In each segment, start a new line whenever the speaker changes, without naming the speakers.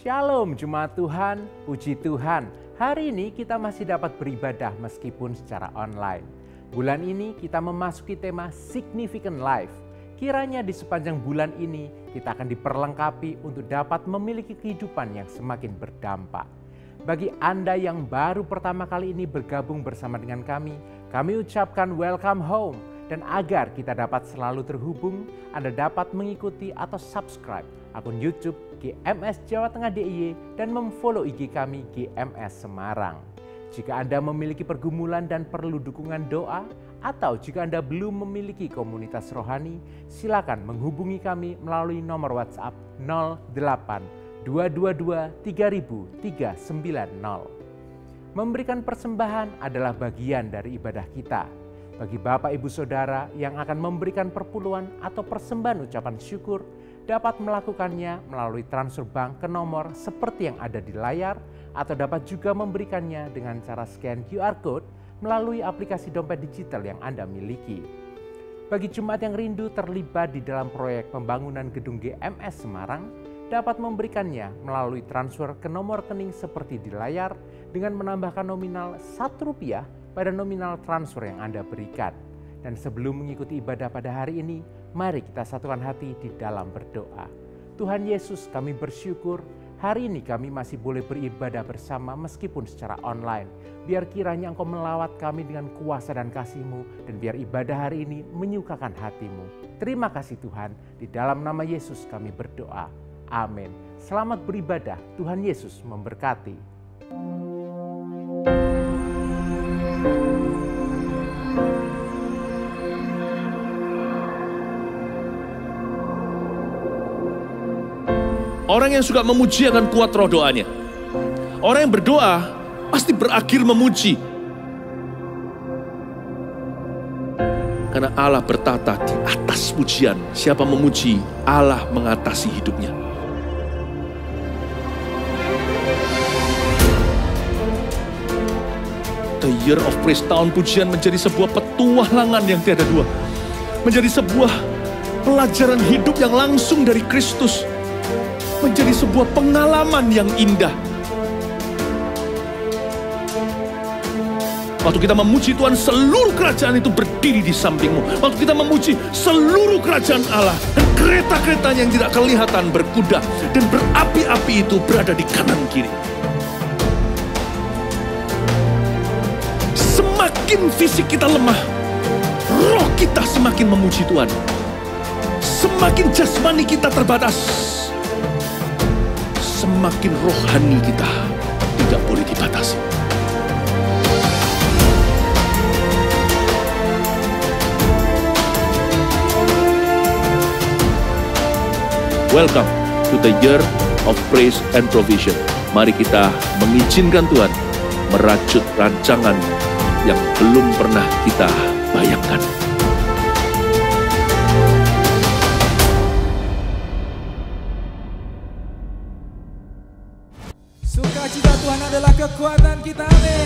Shalom Jemaat Tuhan, puji Tuhan. Hari ini kita masih dapat beribadah meskipun secara online. Bulan ini kita memasuki tema Significant Life. Kiranya di sepanjang bulan ini kita akan diperlengkapi untuk dapat memiliki kehidupan yang semakin berdampak. Bagi Anda yang baru pertama kali ini bergabung bersama dengan kami ucapkan welcome home. Dan agar kita dapat selalu terhubung, Anda dapat mengikuti atau subscribe akun YouTube GMS Jawa Tengah DIY dan memfollow IG kami GMS Semarang. Jika Anda memiliki pergumulan dan perlu dukungan doa, atau jika Anda belum memiliki komunitas rohani, silakan menghubungi kami melalui nomor WhatsApp 08 222 3000 390. Memberikan persembahan adalah bagian dari ibadah kita. Bagi Bapak Ibu Saudara yang akan memberikan perpuluhan atau persembahan ucapan syukur, dapat melakukannya melalui transfer bank ke nomor seperti yang ada di layar, atau dapat juga memberikannya dengan cara scan QR Code melalui aplikasi dompet digital yang Anda miliki. Bagi jemaat yang rindu terlibat di dalam proyek pembangunan gedung GMS Semarang, dapat memberikannya melalui transfer ke nomor rekening seperti di layar dengan menambahkan nominal Rp1 pada nominal transfer yang Anda berikan. Dan sebelum mengikuti ibadah pada hari ini, mari kita satukan hati di dalam berdoa. Tuhan Yesus, kami bersyukur hari ini kami masih boleh beribadah bersama meskipun secara online. Biar kiranya Engkau melawat kami dengan kuasa dan kasih-Mu, dan biar ibadah hari ini menyukakan hati-Mu. Terima kasih Tuhan, di dalam nama Yesus kami berdoa. Amin. Selamat beribadah, Tuhan Yesus memberkati.
Orang yang suka memuji akan kuat roh doanya. Orang yang berdoa pasti berakhir memuji. Karena Allah bertata di atas pujian. Siapa memuji, Allah mengatasi hidupnya. The Year of Praise, tahun pujian menjadi sebuah petualangan yang tiada dua. Menjadi sebuah pelajaran hidup yang langsung dari Kristus. Menjadi sebuah pengalaman yang indah. Waktu kita memuji Tuhan, seluruh kerajaan itu berdiri di sampingmu. Waktu kita memuji, seluruh kerajaan Allah dan kereta-keretanya yang tidak kelihatan berkuda dan berapi-api itu berada di kanan kiri. Semakin fisik kita lemah, roh kita semakin memuji Tuhan. Semakin jasmani kita terbatas, semakin rohani kita tidak boleh dibatasi. Welcome to the Year of Praise and Provision. Mari kita mengizinkan Tuhan merajut rancangan yang belum pernah kita bayangkan.
Sukacita Tuhan adalah kekuatan kita, amin.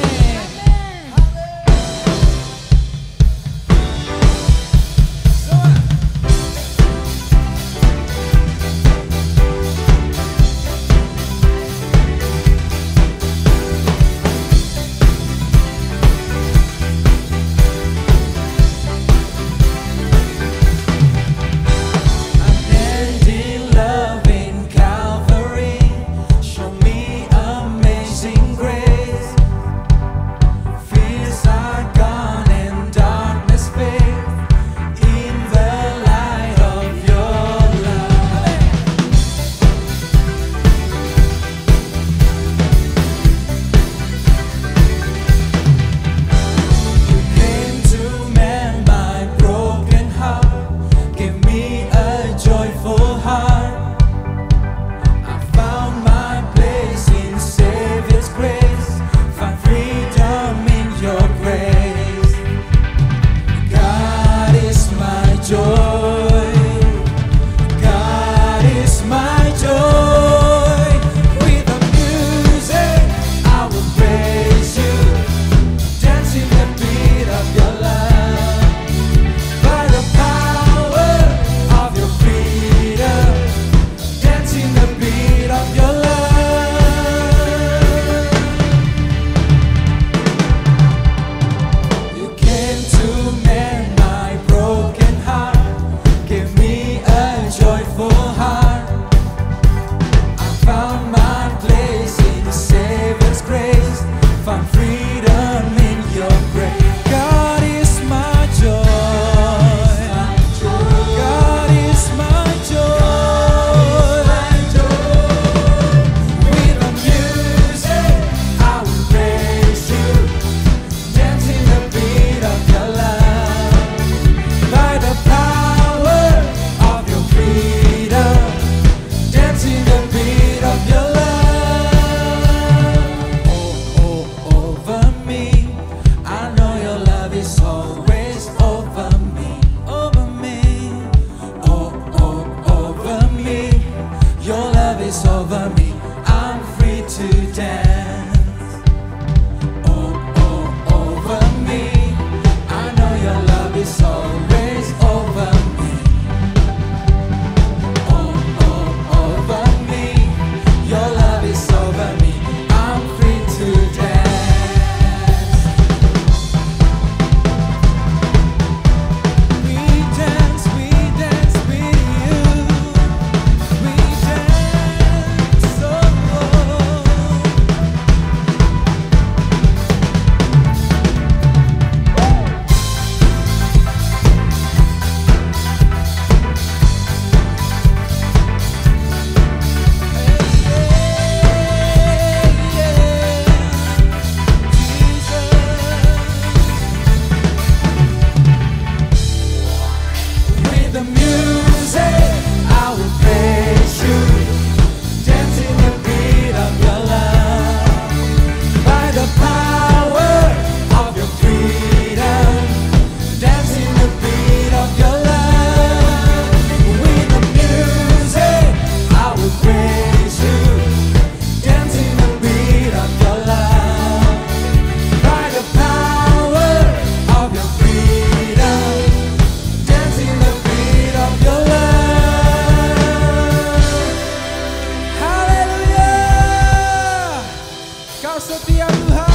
setia Tuhan.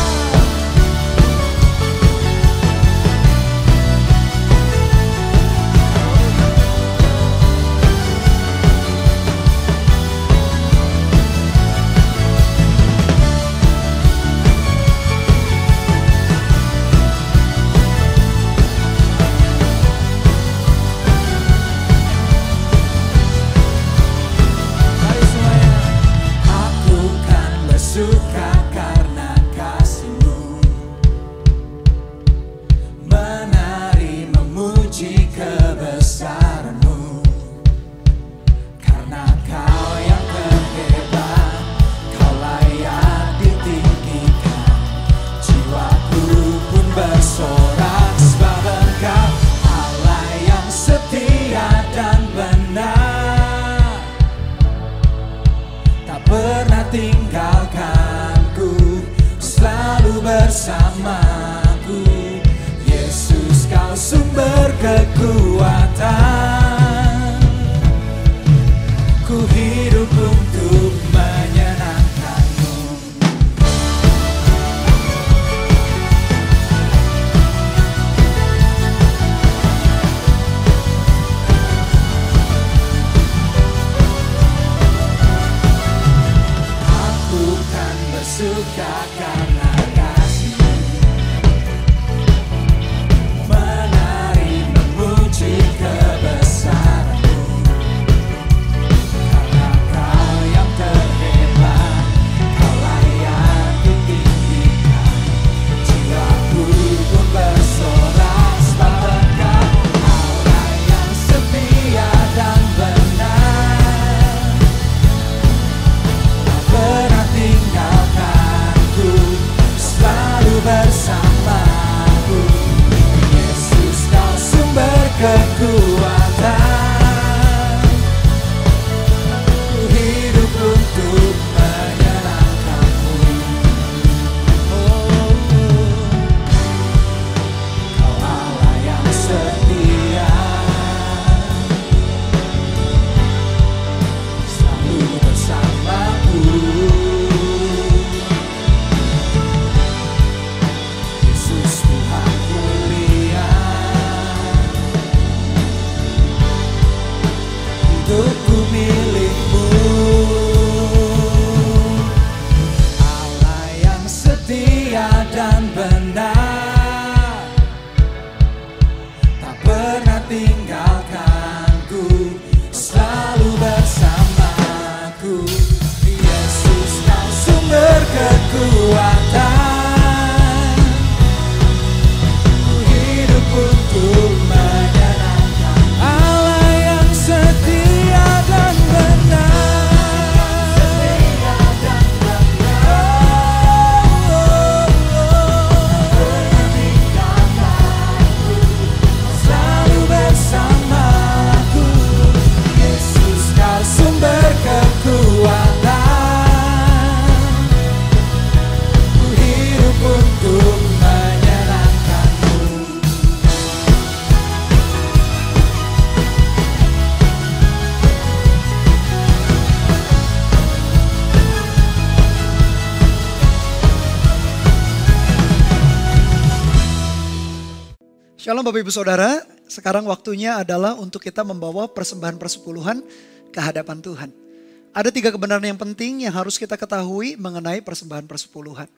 Suka karena kasih-Mu, menari memuji kebesaran-Mu, karena Kau yang terhebat, Kau layak ditinggikan. Jiwaku pun bersorak sebab Engkau Allah yang setia dan benar, tak pernah tinggalkanku, selalu bersamaku. Yesus, Kau sumber kekuatan, ku hidup untuk menyenangkan-Mu. Suka karena kasih-Mu, menari memuji kebesaran-Mu, karena Kau yang terhebat, Kau layak ditinggikan. Jiwaku pun bersorak sebab Engkau Allah yang setia dan benar, tak pernah tinggalkanku, selalu bersamaku. Yesus, Kau sumber kekuatan, ku hidup untuk menyenangkan-Mu. Oh, Kau Allah yang setia, selalu bersamaku. Yesus, Tuhan mulia, hidupku milik-Mu. Allah yang setia dan benar, tak pernah tinggalkanku, selalu bersamaku. Yesus, Kau sumber kekuatan, ku hidup untuk menyenangkan. Allah yang setia dan benar, setia dan benar, pernah tinggalkanku, selalu bersamaku. Yesus, Kau sumber kekuatan, ku hidup untuk menyenangkan-Mu.
Shalom Bapak Ibu Saudara, sekarang waktunya adalah untuk kita membawa persembahan persepuluhan ke hadapan Tuhan. Ada 3 kebenaran yang penting yang harus kita ketahui mengenai persembahan persepuluhan.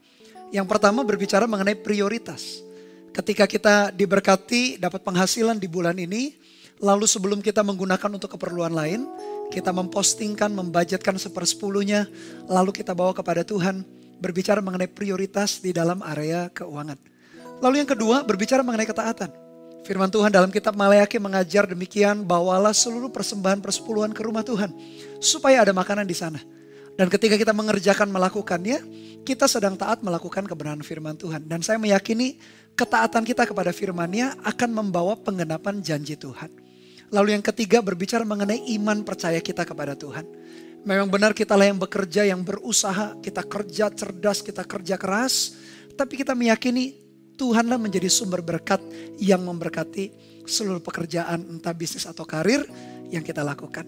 Yang pertama berbicara mengenai prioritas. Ketika kita diberkati dapat penghasilan di bulan ini, lalu sebelum kita menggunakan untuk keperluan lain, kita mempostingkan, membudgetkan 1/10-nya, lalu kita bawa kepada Tuhan, berbicara mengenai prioritas di dalam area keuangan. Lalu yang kedua berbicara mengenai ketaatan. Firman Tuhan dalam kitab Maleakhi mengajar demikian, bawalah seluruh persembahan persepuluhan ke rumah Tuhan, supaya ada makanan di sana. Dan ketika kita mengerjakan melakukannya, kita sedang taat melakukan kebenaran firman Tuhan. Dan saya meyakini ketaatan kita kepada firman-Nya akan membawa penggenapan janji Tuhan. Lalu yang ketiga berbicara mengenai iman percaya kita kepada Tuhan. Memang benar kitalah yang bekerja, yang berusaha, kita kerja cerdas, kita kerja keras. Tapi kita meyakini Tuhanlah menjadi sumber berkat yang memberkati seluruh pekerjaan, entah bisnis atau karir yang kita lakukan.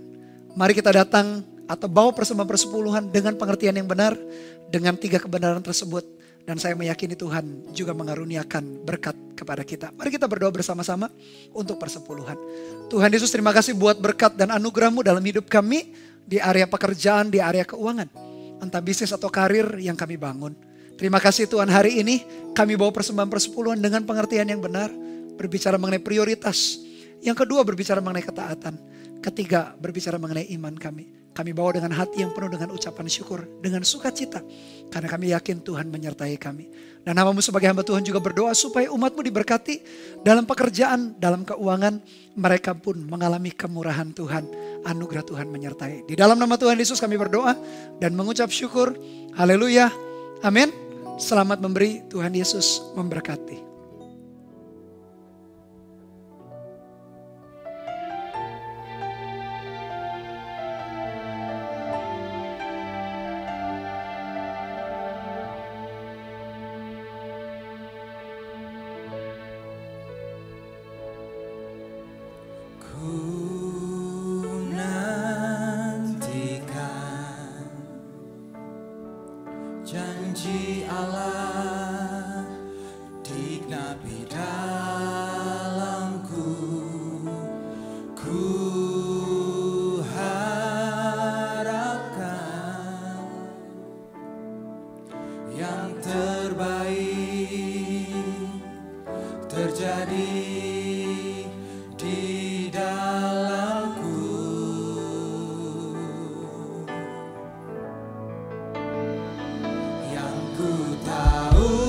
Mari kita datang atau bawa persembahan persepuluhan dengan pengertian yang benar dengan 3 kebenaran tersebut. Dan saya meyakini Tuhan juga mengaruniakan berkat kepada kita. Mari kita berdoa bersama-sama untuk persepuluhan. Tuhan Yesus, terima kasih buat berkat dan anugerah-Mu dalam hidup kami. Di area pekerjaan, di area keuangan. Entah bisnis atau karir yang kami bangun. Terima kasih Tuhan, hari ini kami bawa persembahan persepuluhan dengan pengertian yang benar. Berbicara mengenai prioritas. Yang kedua berbicara mengenai ketaatan. Ketiga berbicara mengenai iman kami. Kami bawa dengan hati yang penuh dengan ucapan syukur, dengan sukacita. Karena kami yakin Tuhan menyertai kami. Dan nama-Mu sebagai hamba Tuhan juga berdoa supaya umat-Mu diberkati dalam pekerjaan, dalam keuangan. Mereka pun mengalami kemurahan Tuhan, anugerah Tuhan menyertai. Di dalam nama Tuhan Yesus kami berdoa dan mengucap syukur. Haleluya. Amin. Selamat memberi, Tuhan Yesus memberkati.
Janji Allah digenapi dalamku, ku harapkan yang terbaik terjadi di dalamku. Yang ku tahu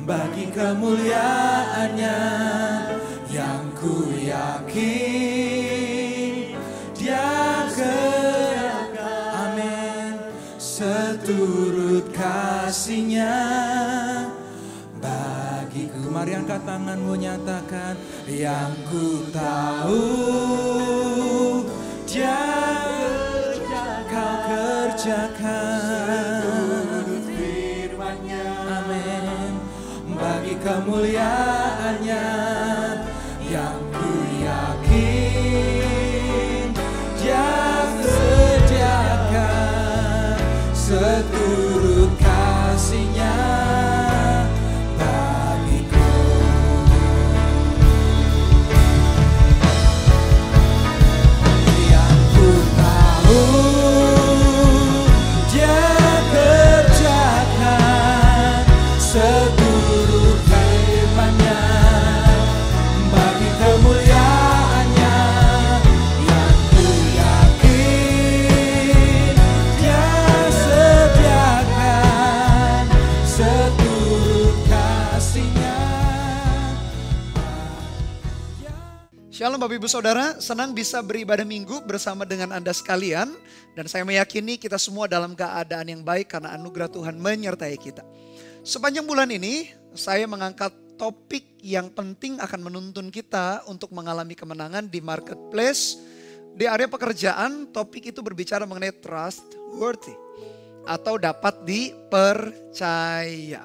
bagi kemuliaannya yang ku yakin Dia kerjakan. Amin. Seturut kasih-Nya bagiku. Mari angkat tanganmu, nyatakan yang ku tahu Dia kau kerjakan. Amin. Bagi kemuliaannya yang ku yakin Dia sediakan seturut kasih-Nya bagiku. Yang ku tahu Dia kerjakan seturut firman-Nya bagi kemuliaannya yang ku yakin Dia sediakan seturut kasih-Nya.
Shalom Bapak Ibu Saudara, senang bisa beribadah minggu bersama dengan Anda sekalian. Dan saya meyakini kita semua dalam keadaan yang baik karena anugerah Tuhan menyertai kita. Sepanjang bulan ini saya mengangkat topik yang penting akan menuntun kita untuk mengalami kemenangan di marketplace. Di area pekerjaan topik itu berbicara mengenai trustworthy atau dapat dipercaya.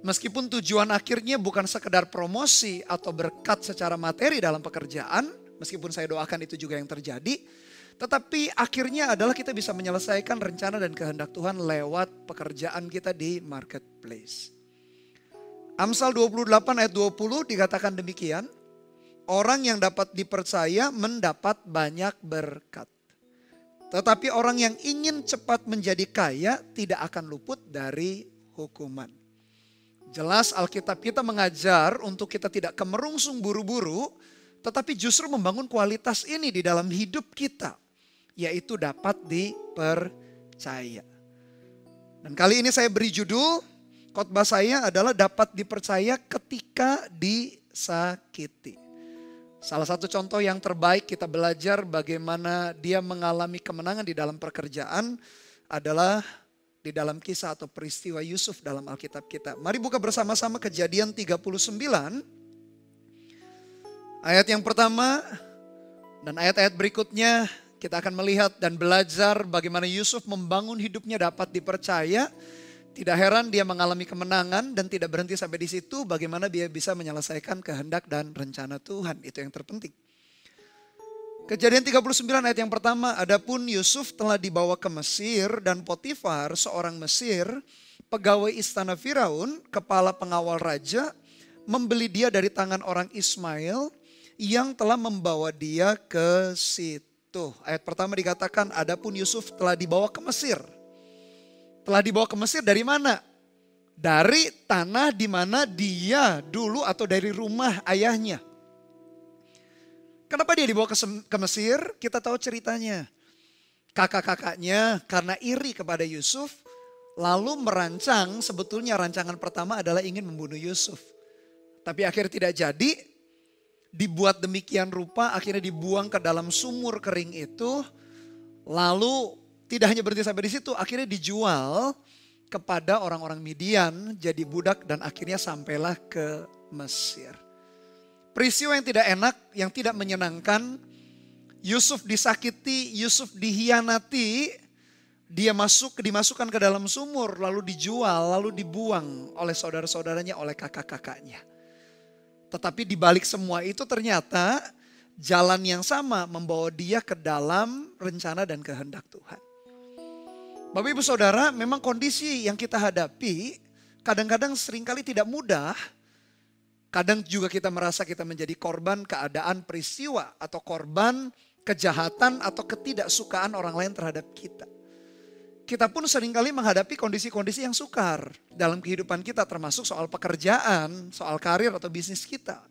Meskipun tujuan akhirnya bukan sekedar promosi atau berkat secara materi dalam pekerjaan, meskipun saya doakan itu juga yang terjadi, tetapi akhirnya adalah kita bisa menyelesaikan rencana dan kehendak Tuhan lewat pekerjaan kita di marketplace. Amsal 28 ayat 20 dikatakan demikian, orang yang dapat dipercaya mendapat banyak berkat. Tetapi orang yang ingin cepat menjadi kaya tidak akan luput dari hukuman. Jelas Alkitab kita mengajar untuk kita tidak kemerungsung buru-buru, tetapi justru membangun kualitas ini di dalam hidup kita, yaitu dapat dipercaya. Dan kali ini saya beri judul, khotbah saya adalah dapat dipercaya ketika disakiti. Salah satu contoh yang terbaik kita belajar bagaimana dia mengalami kemenangan di dalam pekerjaan adalah di dalam kisah atau peristiwa Yusuf dalam Alkitab kita. Mari buka bersama-sama Kejadian 39. Ayat yang pertama dan ayat-ayat berikutnya kita akan melihat dan belajar bagaimana Yusuf membangun hidupnya dapat dipercaya. Tidak heran dia mengalami kemenangan dan tidak berhenti sampai di situ. Bagaimana dia bisa menyelesaikan kehendak dan rencana Tuhan. Itu yang terpenting. Kejadian 39 ayat yang pertama, adapun Yusuf telah dibawa ke Mesir dan Potifar seorang Mesir, pegawai istana Firaun, kepala pengawal raja, membeli dia dari tangan orang Ismail yang telah membawa dia ke situ. Ayat pertama dikatakan, adapun Yusuf telah dibawa ke Mesir. Telah dibawa ke Mesir dari mana? Dari tanah di mana dia dulu atau dari rumah ayahnya. Kenapa dia dibawa ke Mesir? Kita tahu ceritanya. Kakak-kakaknya karena iri kepada Yusuf, lalu merancang, sebetulnya rancangan pertama adalah ingin membunuh Yusuf. Tapi akhirnya tidak jadi, dibuat demikian rupa, akhirnya dibuang ke dalam sumur kering itu. Lalu tidak hanya berhenti sampai di situ, akhirnya dijual kepada orang-orang Midian, jadi budak dan akhirnya sampailah ke Mesir. Peristiwa yang tidak enak, yang tidak menyenangkan, Yusuf disakiti, Yusuf dihianati, dia dimasukkan ke dalam sumur, lalu dijual, lalu dibuang oleh saudara-saudaranya, oleh kakak-kakaknya. Tetapi di balik semua itu ternyata jalan yang sama membawa dia ke dalam rencana dan kehendak Tuhan. Bapak Ibu Saudara, memang kondisi yang kita hadapi kadang-kadang seringkali tidak mudah. Kadang juga kita merasa kita menjadi korban keadaan peristiwa atau korban kejahatan atau ketidaksukaan orang lain terhadap kita. Kita pun seringkali menghadapi kondisi-kondisi yang sukar dalam kehidupan kita, termasuk soal pekerjaan, soal karir atau bisnis kita.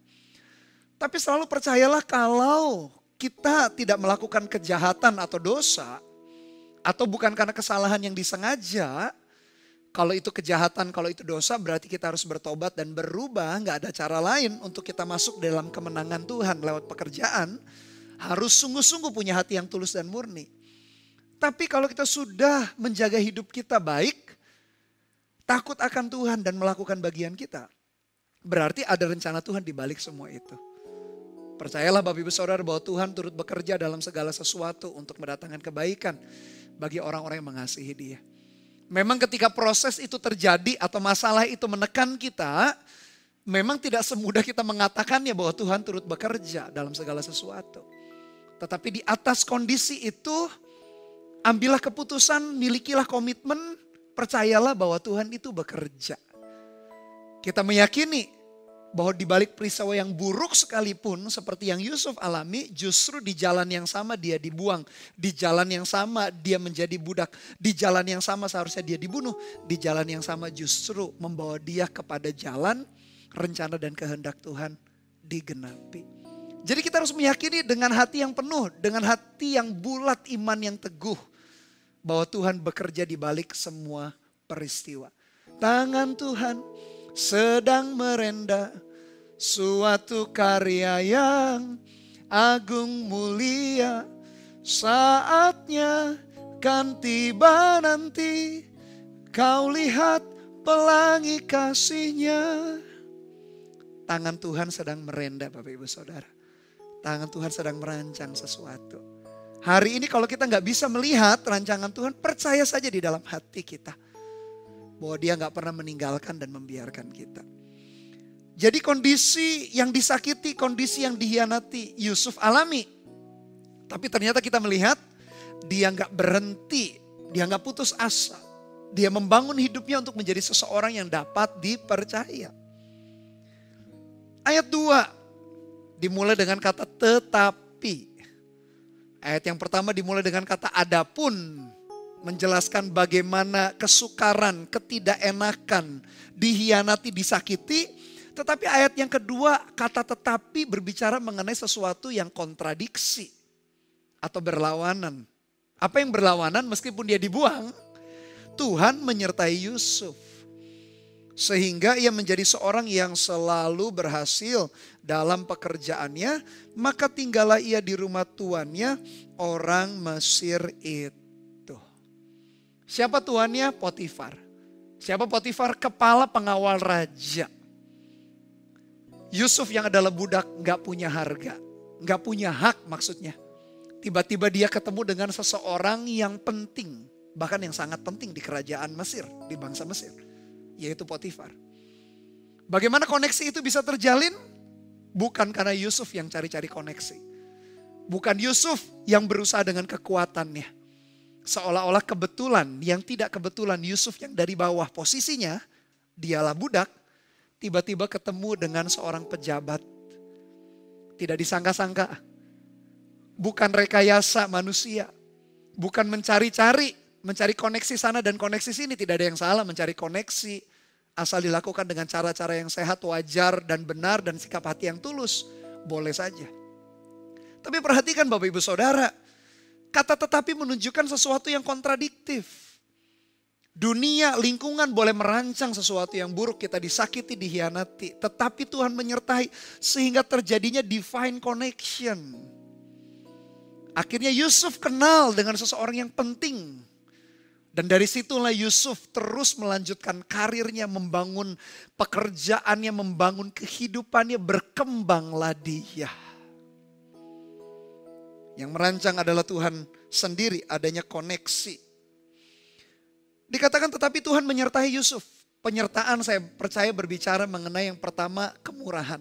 Tapi selalu percayalah kalau kita tidak melakukan kejahatan atau dosa, atau bukan karena kesalahan yang disengaja, Kalau itu kejahatan, kalau itu dosa, berarti kita harus bertobat dan berubah. Nggak ada cara lain untuk kita masuk dalam kemenangan Tuhan lewat pekerjaan. Harus sungguh-sungguh punya hati yang tulus dan murni. Tapi kalau kita sudah menjaga hidup kita baik, takut akan Tuhan dan melakukan bagian kita, berarti ada rencana Tuhan di balik semua itu. Percayalah Bapak Ibu Saudara bahwa Tuhan turut bekerja dalam segala sesuatu untuk mendatangkan kebaikan bagi orang-orang yang mengasihi Dia. Memang ketika proses itu terjadi atau masalah itu menekan kita, memang tidak semudah kita mengatakannya bahwa Tuhan turut bekerja dalam segala sesuatu. Tetapi di atas kondisi itu, ambillah keputusan, milikilah komitmen, percayalah bahwa Tuhan itu bekerja. Kita meyakini bahwa di balik peristiwa yang buruk sekalipun seperti yang Yusuf alami, justru di jalan yang sama dia dibuang. Di jalan yang sama dia menjadi budak. Di jalan yang sama seharusnya dia dibunuh. Di jalan yang sama justru membawa dia kepada jalan rencana dan kehendak Tuhan digenapi. Jadi kita harus meyakini dengan hati yang penuh, dengan hati yang bulat, iman yang teguh, bahwa Tuhan bekerja di balik semua peristiwa. Tangan Tuhan sedang merenda suatu karya yang agung mulia. Saatnya kan tiba nanti, kau lihat pelangi kasih-Nya. Tangan Tuhan sedang merenda Bapak Ibu Saudara. Tangan Tuhan sedang merancang sesuatu. Hari ini kalau kita nggak bisa melihat rancangan Tuhan, percaya saja di dalam hati kita bahwa Dia nggak pernah meninggalkan dan membiarkan kita. Jadi kondisi yang disakiti, kondisi yang dihianati Yusuf alami. Tapi ternyata kita melihat dia nggak berhenti, dia nggak putus asa. Dia membangun hidupnya untuk menjadi seseorang yang dapat dipercaya. Ayat 2 dimulai dengan kata tetapi. Ayat yang pertama dimulai dengan kata adapun. Menjelaskan bagaimana kesukaran, ketidakenakan, dihianati, disakiti. Tetapi ayat yang kedua, kata tetapi berbicara mengenai sesuatu yang kontradiksi atau berlawanan. Apa yang berlawanan meskipun dia dibuang, Tuhan menyertai Yusuf. Sehingga ia menjadi seorang yang selalu berhasil dalam pekerjaannya. Maka tinggallah ia di rumah tuannya, orang Mesir itu. Siapa tuannya? Potifar. Siapa Potifar? Kepala pengawal raja. Yusuf yang adalah budak gak punya harga. Gak punya hak maksudnya. Tiba-tiba dia ketemu dengan seseorang yang penting. Bahkan yang sangat penting di kerajaan Mesir. Di bangsa Mesir. Yaitu Potifar. Bagaimana koneksi itu bisa terjalin? Bukan karena Yusuf yang cari-cari koneksi. Bukan Yusuf yang berusaha dengan kekuatannya. Seolah-olah kebetulan, yang tidak kebetulan Yusuf yang dari bawah posisinya, dialah budak, tiba-tiba ketemu dengan seorang pejabat. Tidak disangka-sangka. Bukan rekayasa manusia. Bukan mencari-cari, mencari koneksi sana dan koneksi sini. Tidak ada yang salah mencari koneksi. Asal dilakukan dengan cara-cara yang sehat, wajar dan benar dan sikap hati yang tulus. Boleh saja. Tapi perhatikan Bapak Ibu Saudara. Kata tetapi menunjukkan sesuatu yang kontradiktif. Dunia, lingkungan boleh merancang sesuatu yang buruk. Kita disakiti, dihianati. Tetapi Tuhan menyertai sehingga terjadinya divine connection. Akhirnya Yusuf kenal dengan seseorang yang penting. Dan dari situlah Yusuf terus melanjutkan karirnya, membangun pekerjaannya, membangun kehidupannya, berkembanglah dia. Yang merancang adalah Tuhan sendiri, adanya koneksi. Dikatakan tetapi Tuhan menyertai Yusuf. Penyertaan saya percaya berbicara mengenai yang pertama, kemurahan.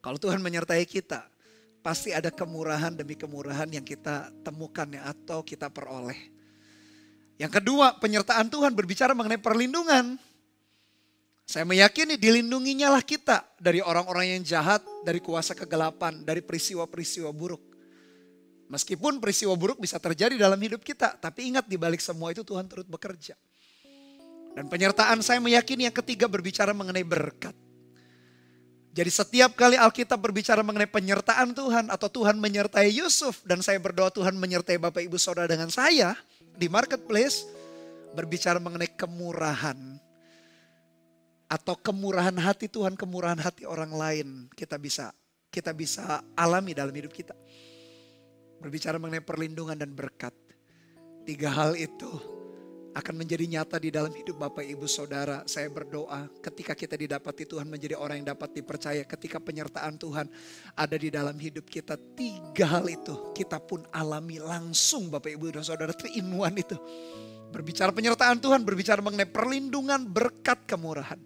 Kalau Tuhan menyertai kita, pasti ada kemurahan demi kemurahan yang kita temukan atau kita peroleh. Yang kedua, penyertaan Tuhan berbicara mengenai perlindungan. Saya meyakini dilindunginya lah kita dari orang-orang yang jahat, dari kuasa kegelapan, dari peristiwa-peristiwa buruk. Meskipun peristiwa buruk bisa terjadi dalam hidup kita, tapi ingat di balik semua itu Tuhan turut bekerja. Dan penyertaan saya meyakini yang ketiga berbicara mengenai berkat. Jadi setiap kali Alkitab berbicara mengenai penyertaan Tuhan atau Tuhan menyertai Yusuf dan saya berdoa Tuhan menyertai Bapak Ibu Saudara dengan saya di marketplace, berbicara mengenai kemurahan. Atau kemurahan hati Tuhan, kemurahan hati orang lain kita bisa alami dalam hidup kita. Berbicara mengenai perlindungan dan berkat. 3 hal itu akan menjadi nyata di dalam hidup Bapak Ibu Saudara. Saya berdoa ketika kita didapati Tuhan menjadi orang yang dapat dipercaya. Ketika penyertaan Tuhan ada di dalam hidup kita. 3 hal itu kita pun alami langsung Bapak Ibu dan Saudara. 3-in-1 itu. Berbicara penyertaan Tuhan, berbicara mengenai perlindungan, berkat, kemurahan.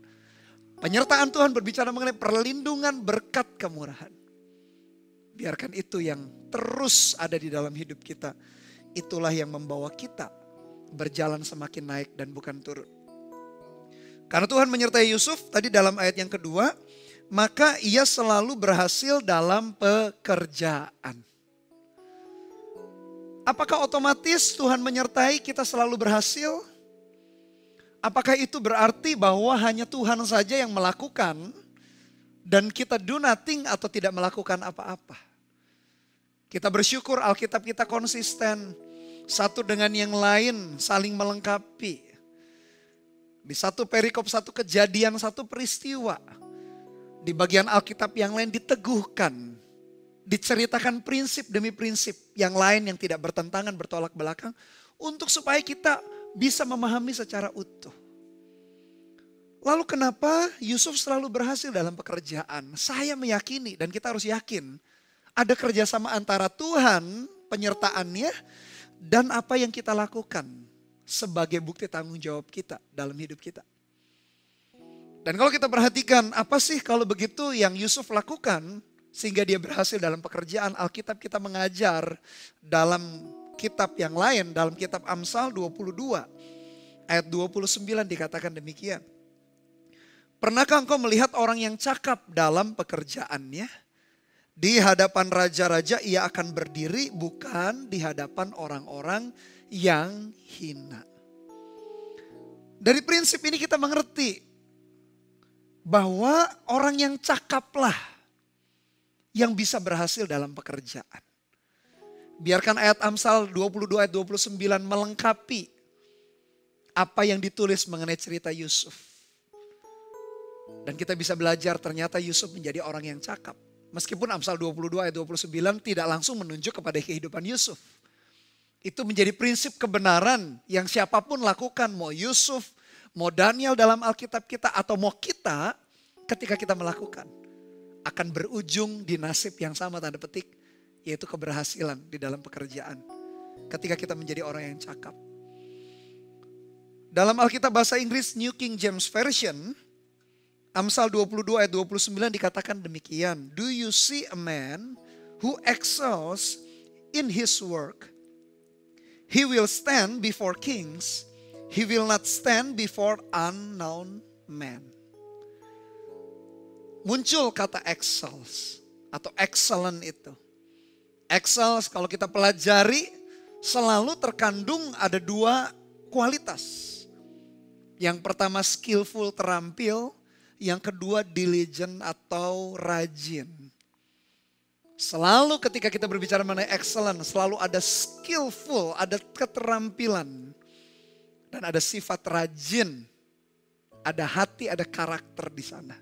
Penyertaan Tuhan berbicara mengenai perlindungan, berkat, kemurahan. Biarkan itu yang terus ada di dalam hidup kita. Itulah yang membawa kita berjalan semakin naik dan bukan turun. Karena Tuhan menyertai Yusuf tadi dalam ayat yang kedua, maka ia selalu berhasil dalam pekerjaan. Apakah otomatis Tuhan menyertai kita selalu berhasil? Apakah itu berarti bahwa hanya Tuhan saja yang melakukan dan kita do nothing atau tidak melakukan apa-apa? Kita bersyukur Alkitab kita konsisten. Satu dengan yang lain saling melengkapi. Di satu perikop, satu kejadian, satu peristiwa. Di bagian Alkitab yang lain diteguhkan. Diceritakan prinsip demi prinsip yang lain yang tidak bertentangan, bertolak belakang. Untuk supaya kita bisa memahami secara utuh. Lalu kenapa Yusuf selalu berhasil dalam pekerjaan? Saya meyakini dan kita harus yakin. Ada kerjasama antara Tuhan, penyertaannya, dan apa yang kita lakukan sebagai bukti tanggung jawab kita dalam hidup kita. Dan kalau kita perhatikan apa sih kalau begitu yang Yusuf lakukan sehingga dia berhasil dalam pekerjaan. Alkitab kita mengajar dalam kitab yang lain, dalam kitab Amsal 22 ayat 29 dikatakan demikian. Pernahkah engkau melihat orang yang cakap dalam pekerjaannya? Di hadapan raja-raja ia akan berdiri, bukan di hadapan orang-orang yang hina. Dari prinsip ini kita mengerti bahwa orang yang cakaplah yang bisa berhasil dalam pekerjaan. Biarkan ayat Amsal 22 ayat 29 melengkapi apa yang ditulis mengenai cerita Yusuf. Dan kita bisa belajar ternyata Yusuf menjadi orang yang cakap. Meskipun Amsal 22 ayat 29 tidak langsung menunjuk kepada kehidupan Yusuf. Itu menjadi prinsip kebenaran yang siapapun lakukan. Mau Yusuf, mau Daniel dalam Alkitab kita atau mau kita ketika kita melakukan. Akan berujung di nasib yang sama tanda petik. Yaitu keberhasilan di dalam pekerjaan. Ketika kita menjadi orang yang cakap. Dalam Alkitab bahasa Inggris New King James Version. Amsal 22 ayat 29 dikatakan demikian. Do you see a man who excels in his work? He will stand before kings. He will not stand before unknown men. Muncul kata excels atau excellent itu. Excels kalau kita pelajari selalu terkandung ada 2 kualitas. Yang pertama skillful, terampil. Yang kedua diligent atau rajin. Selalu ketika kita berbicara mengenai excellent, selalu ada skillful, ada keterampilan. Dan ada sifat rajin. Ada hati, ada karakter di sana.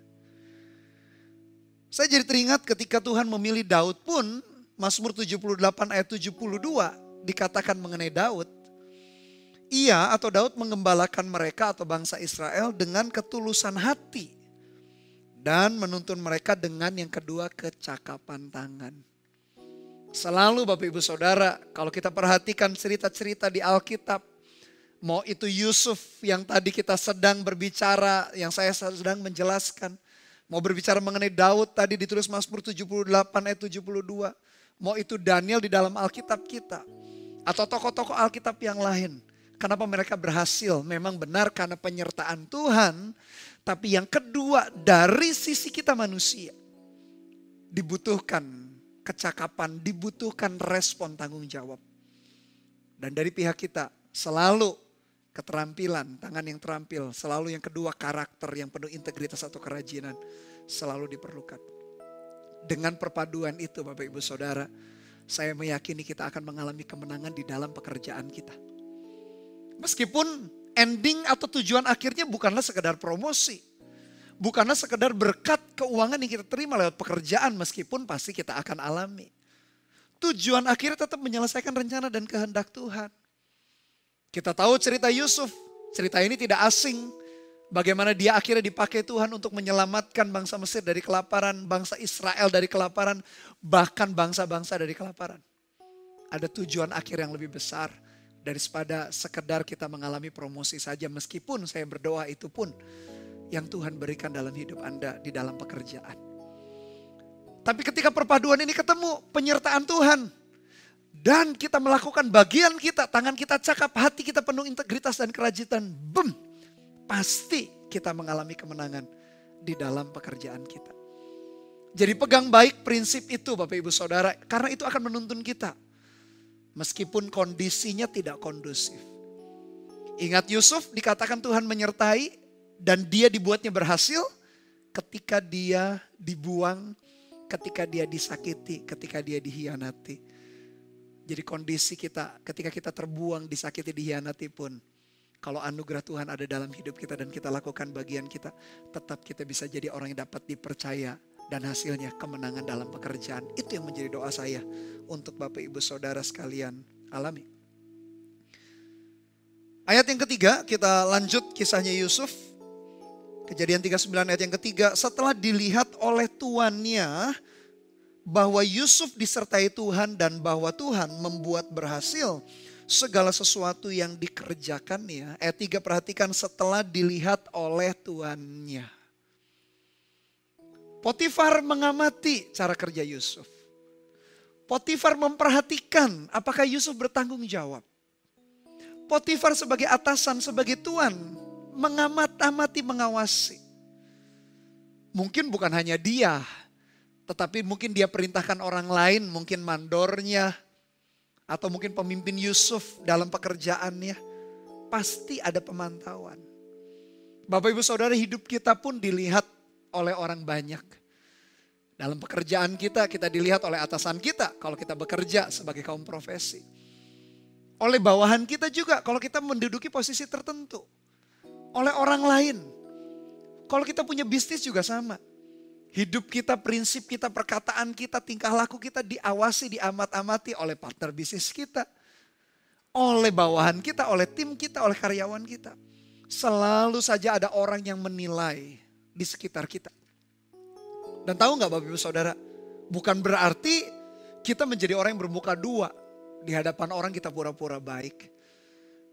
Saya jadi teringat ketika Tuhan memilih Daud pun, Mazmur 78 ayat 72 dikatakan mengenai Daud. Ia atau Daud mengembalakan mereka atau bangsa Israel dengan ketulusan hati. Dan menuntun mereka dengan yang kedua kecakapan tangan. Selalu Bapak Ibu Saudara, kalau kita perhatikan cerita-cerita di Alkitab. Mau itu Yusuf yang tadi kita sedang berbicara, yang saya sedang menjelaskan. Mau berbicara mengenai Daud tadi ditulis Mazmur 78 ayat 72. Mau itu Daniel di dalam Alkitab kita. Atau tokoh-tokoh Alkitab yang lain. Kenapa mereka berhasil? Memang benar karena penyertaan Tuhan. Tapi yang kedua dari sisi kita manusia. Dibutuhkan kecakapan, dibutuhkan respon tanggung jawab. Dan dari pihak kita selalu keterampilan, tangan yang terampil. Selalu yang kedua karakter yang penuh integritas atau kerajinan. Selalu diperlukan. Dengan perpaduan itu Bapak Ibu Saudara. Saya meyakini kita akan mengalami kemenangan di dalam pekerjaan kita. Meskipun Ending atau tujuan akhirnya bukanlah sekedar promosi. Bukanlah sekedar berkat keuangan yang kita terima lewat pekerjaan meskipun pasti kita akan alami. Tujuan akhirnya tetap menyelesaikan rencana dan kehendak Tuhan. Kita tahu cerita Yusuf. Cerita ini tidak asing. Bagaimana dia akhirnya dipakai Tuhan untuk menyelamatkan bangsa Mesir dari kelaparan. Bangsa Israel dari kelaparan. Bahkan bangsa-bangsa dari kelaparan. Ada tujuan akhir yang lebih besar. Daripada sekedar kita mengalami promosi saja. Meskipun saya berdoa itu pun yang Tuhan berikan dalam hidup Anda di dalam pekerjaan. Tapi ketika perpaduan ini ketemu penyertaan Tuhan. Dan kita melakukan bagian kita, tangan kita cakap, hati kita penuh integritas dan kerajinan. Boom, pasti kita mengalami kemenangan di dalam pekerjaan kita. Jadi pegang baik prinsip itu Bapak Ibu Saudara. Karena itu akan menuntun kita. Meskipun kondisinya tidak kondusif. Ingat Yusuf dikatakan Tuhan menyertai. Dan dia dibuatnya berhasil ketika dia dibuang, ketika dia disakiti, ketika dia dihianati. Jadi kondisi kita ketika kita terbuang, disakiti, dihianati pun. Kalau anugerah Tuhan ada dalam hidup kita dan kita lakukan bagian kita. Tetap kita bisa jadi orang yang dapat dipercaya. Dan hasilnya kemenangan dalam pekerjaan. Itu yang menjadi doa saya untuk Bapak Ibu Saudara sekalian alami. Ayat yang ketiga kita lanjut kisahnya Yusuf. Kejadian 39 ayat yang ketiga, setelah dilihat oleh tuannya bahwa Yusuf disertai Tuhan dan bahwa Tuhan membuat berhasil segala sesuatu yang dikerjakannya. Ayat 3 perhatikan, setelah dilihat oleh tuannya. Potifar mengamati cara kerja Yusuf. Potifar memperhatikan apakah Yusuf bertanggung jawab. Potifar sebagai atasan, sebagai tuan, mengamati, mengawasi. Mungkin bukan hanya dia, tetapi mungkin dia perintahkan orang lain, mungkin mandornya, atau mungkin pemimpin Yusuf dalam pekerjaannya. Pasti ada pemantauan. Bapak Ibu Saudara, hidup kita pun dilihat oleh orang banyak. Dalam pekerjaan kita dilihat oleh atasan kita kalau kita bekerja sebagai kaum profesi. Oleh bawahan kita juga kalau kita menduduki posisi tertentu. Oleh orang lain. Kalau kita punya bisnis juga sama. Hidup kita, prinsip kita, perkataan kita, tingkah laku kita diawasi, diamat-amati oleh partner bisnis kita. Oleh bawahan kita, oleh tim kita, oleh karyawan kita. Selalu saja ada orang yang menilai di sekitar kita. Dan tahu gak Bapak Ibu Saudara, bukan berarti kita menjadi orang yang bermuka dua. Di hadapan orang kita pura-pura baik.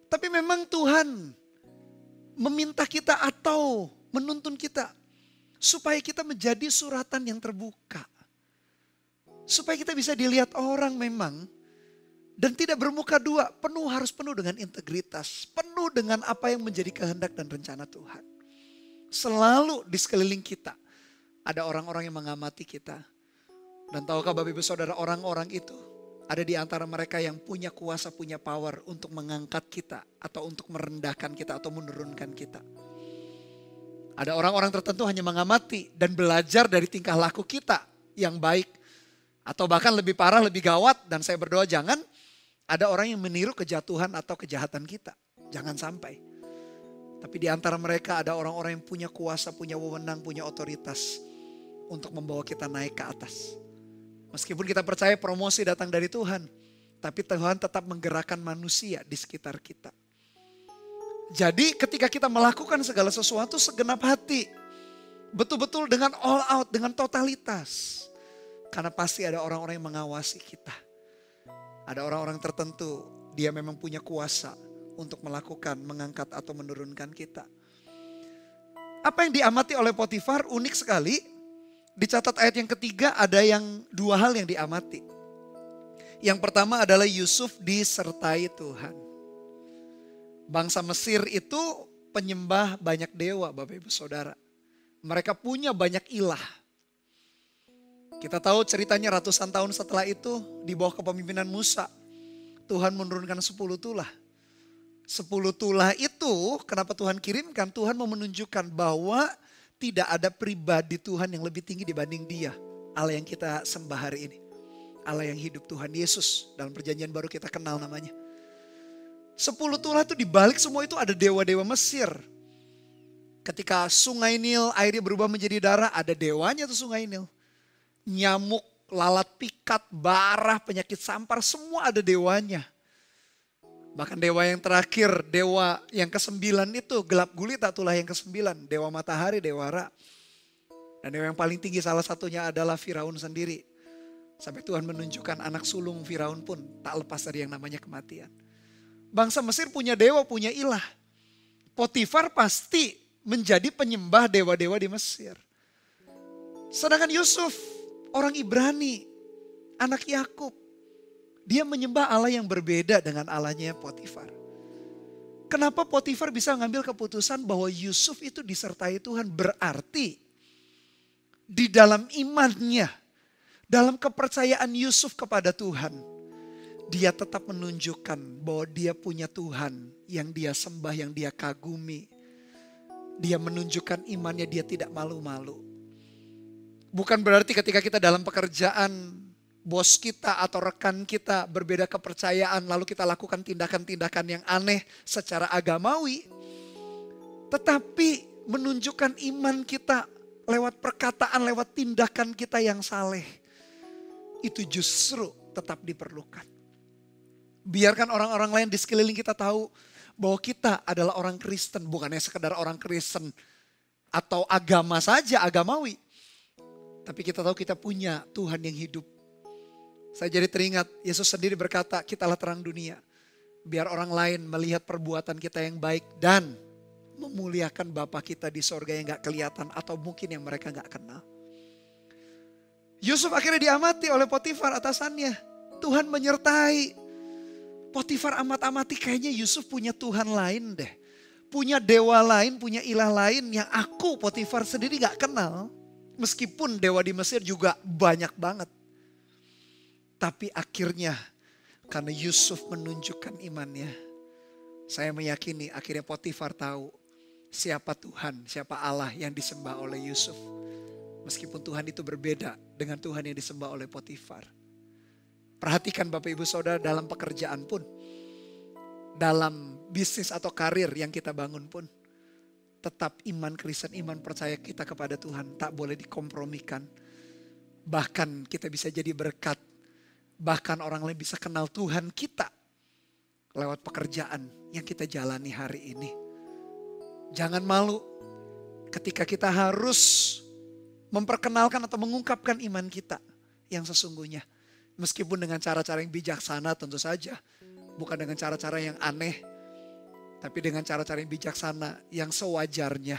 Tapi memang Tuhan meminta kita atau menuntun kita supaya kita menjadi suratan yang terbuka. Supaya kita bisa dilihat orang memang dan tidak bermuka dua, harus penuh dengan integritas, penuh dengan apa yang menjadi kehendak dan rencana Tuhan. Selalu di sekeliling kita ada orang-orang yang mengamati kita. Dan tahukah Bapak Ibu Saudara, orang-orang itu ada di antara mereka yang punya kuasa, punya power untuk mengangkat kita. Atau untuk merendahkan kita atau menurunkan kita. Ada orang-orang tertentu hanya mengamati dan belajar dari tingkah laku kita yang baik. Atau bahkan lebih parah, lebih gawat. Dan saya berdoa jangan ada orang yang meniru kejatuhan atau kejahatan kita. Jangan sampai. Tapi di antara mereka ada orang-orang yang punya kuasa, punya wewenang, punya otoritas. Untuk membawa kita naik ke atas. Meskipun kita percaya promosi datang dari Tuhan. Tapi Tuhan tetap menggerakkan manusia di sekitar kita. Jadi ketika kita melakukan segala sesuatu segenap hati. Betul-betul dengan all out, dengan totalitas. Karena pasti ada orang-orang yang mengawasi kita. Ada orang-orang tertentu, dia memang punya kuasa untuk melakukan, mengangkat atau menurunkan kita. Apa yang diamati oleh Potifar unik sekali. Dicatat ayat yang ketiga ada dua hal yang diamati. Yang pertama adalah Yusuf disertai Tuhan. Bangsa Mesir itu penyembah banyak dewa Bapak Ibu Saudara. Mereka punya banyak ilah. Kita tahu ceritanya ratusan tahun setelah itu di bawah kepemimpinan Musa. Tuhan menurunkan 10 tulah. 10 tulah itu kenapa Tuhan kirimkan? Tuhan mau menunjukkan bahwa tidak ada pribadi Tuhan yang lebih tinggi dibanding Dia. Allah yang kita sembah hari ini. Allah yang hidup, Tuhan Yesus. Dalam perjanjian baru kita kenal namanya. 10 tulah itu dibalik semua itu ada dewa-dewa Mesir. Ketika sungai Nil airnya berubah menjadi darah, ada dewanya tuh sungai Nil. Nyamuk, lalat pikat, barah, penyakit sampar, semua ada dewanya. Bahkan dewa yang terakhir, dewa yang ke-9 itu gelap gulita tulah yang ke-9. Dewa matahari, dewa Ra. Dan dewa yang paling tinggi salah satunya adalah Firaun sendiri. Sampai Tuhan menunjukkan anak sulung Firaun pun tak lepas dari yang namanya kematian. Bangsa Mesir punya dewa, punya ilah. Potifar pasti menjadi penyembah dewa-dewa di Mesir. Sedangkan Yusuf, orang Ibrani, anak Yakub, dia menyembah Allah yang berbeda dengan Allahnya Potifar. Kenapa Potifar bisa ngambil keputusan bahwa Yusuf itu disertai Tuhan? Berarti di dalam imannya, dalam kepercayaan Yusuf kepada Tuhan, dia tetap menunjukkan bahwa dia punya Tuhan yang dia sembah, yang dia kagumi. Dia menunjukkan imannya, dia tidak malu-malu. Bukan berarti ketika kita dalam pekerjaan, bos kita atau rekan kita berbeda kepercayaan, lalu kita lakukan tindakan-tindakan yang aneh secara agamawi. Tetapi menunjukkan iman kita lewat perkataan, lewat tindakan kita yang saleh. Itu justru tetap diperlukan. Biarkan orang-orang lain di sekeliling kita tahu bahwa kita adalah orang Kristen. Bukannya sekedar orang Kristen atau agama saja, agamawi. Tapi kita tahu kita punya Tuhan yang hidup. Saya jadi teringat Yesus sendiri berkata, kitalah terang dunia. Biar orang lain melihat perbuatan kita yang baik dan memuliakan Bapa kita di sorga yang gak kelihatan atau mungkin yang mereka gak kenal. Yusuf akhirnya diamati oleh Potifar atasannya. Tuhan menyertai. Potifar amat-amati, kayaknya Yusuf punya Tuhan lain deh. Punya dewa lain, punya ilah lain yang aku Potifar sendiri gak kenal. Meskipun dewa di Mesir juga banyak banget. Tapi akhirnya karena Yusuf menunjukkan imannya, saya meyakini akhirnya Potifar tahu siapa Tuhan, siapa Allah yang disembah oleh Yusuf. Meskipun Tuhan itu berbeda dengan Tuhan yang disembah oleh Potifar. Perhatikan Bapak Ibu Saudara, dalam pekerjaan pun, dalam bisnis atau karir yang kita bangun pun, tetap iman Kristen, iman percaya kita kepada Tuhan tak boleh dikompromikan. Bahkan kita bisa jadi berkat. Bahkan orang lain bisa kenal Tuhan kita lewat pekerjaan yang kita jalani hari ini. Jangan malu ketika kita harus memperkenalkan atau mengungkapkan iman kita yang sesungguhnya. Meskipun dengan cara-cara yang bijaksana tentu saja. Bukan dengan cara-cara yang aneh. Tapi dengan cara-cara yang bijaksana, yang sewajarnya.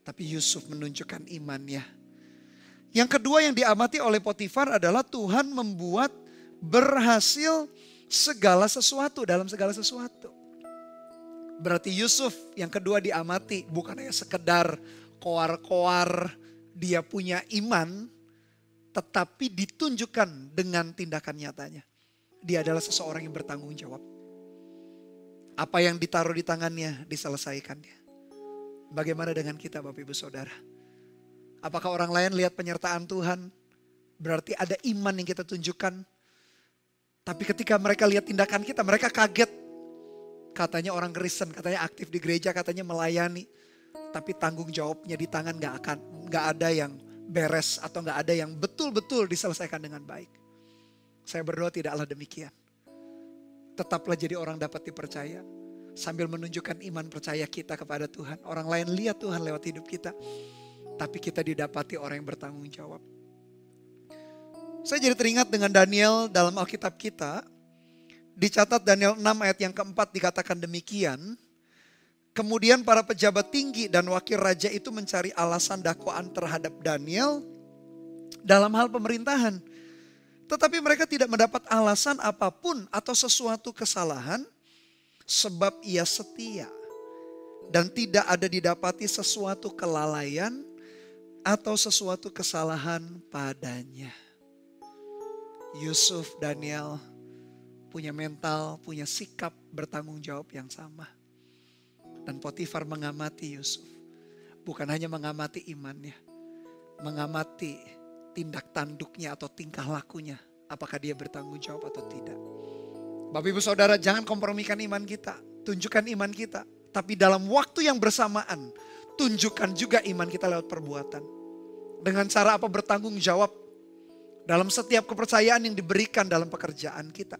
Tapi Yusuf menunjukkan imannya. Yang kedua yang diamati oleh Potifar adalah Tuhan membuat berhasil segala sesuatu dalam segala sesuatu. Berarti Yusuf yang kedua diamati bukan hanya sekedar koar-koar dia punya iman. Tetapi ditunjukkan dengan tindakan nyatanya. Dia adalah seseorang yang bertanggung jawab. Apa yang ditaruh di tangannya diselesaikannya. Bagaimana dengan kita Bapak Ibu Saudara? Apakah orang lain lihat penyertaan Tuhan? Berarti ada iman yang kita tunjukkan. Tapi ketika mereka lihat tindakan kita, mereka kaget. Katanya orang Kristen, katanya aktif di gereja, katanya melayani. Tapi tanggung jawabnya di tangan gak ada yang beres atau gak ada yang betul-betul diselesaikan dengan baik. Saya berdoa tidaklah demikian. Tetaplah jadi orang dapat dipercaya. Sambil menunjukkan iman percaya kita kepada Tuhan. Orang lain lihat Tuhan lewat hidup kita. Tapi kita didapati orang yang bertanggung jawab. Saya jadi teringat dengan Daniel dalam Alkitab kita. Dicatat Daniel 6 ayat yang keempat dikatakan demikian. Kemudian para pejabat tinggi dan wakil raja itu mencari alasan dakwaan terhadap Daniel dalam hal pemerintahan. Tetapi mereka tidak mendapat alasan apapun atau sesuatu kesalahan sebab ia setia. Dan tidak ada didapati sesuatu kelalaian atau sesuatu kesalahan padanya. Yusuf, Daniel punya mental, punya sikap bertanggung jawab yang sama. Dan Potifar mengamati Yusuf. Bukan hanya mengamati imannya. Mengamati tindak tanduknya atau tingkah lakunya. Apakah dia bertanggung jawab atau tidak. Bapak Ibu Saudara, jangan kompromikan iman kita. Tunjukkan iman kita. Tapi dalam waktu yang bersamaan, tunjukkan juga iman kita lewat perbuatan. Dengan cara apa? Bertanggung jawab dalam setiap kepercayaan yang diberikan dalam pekerjaan kita.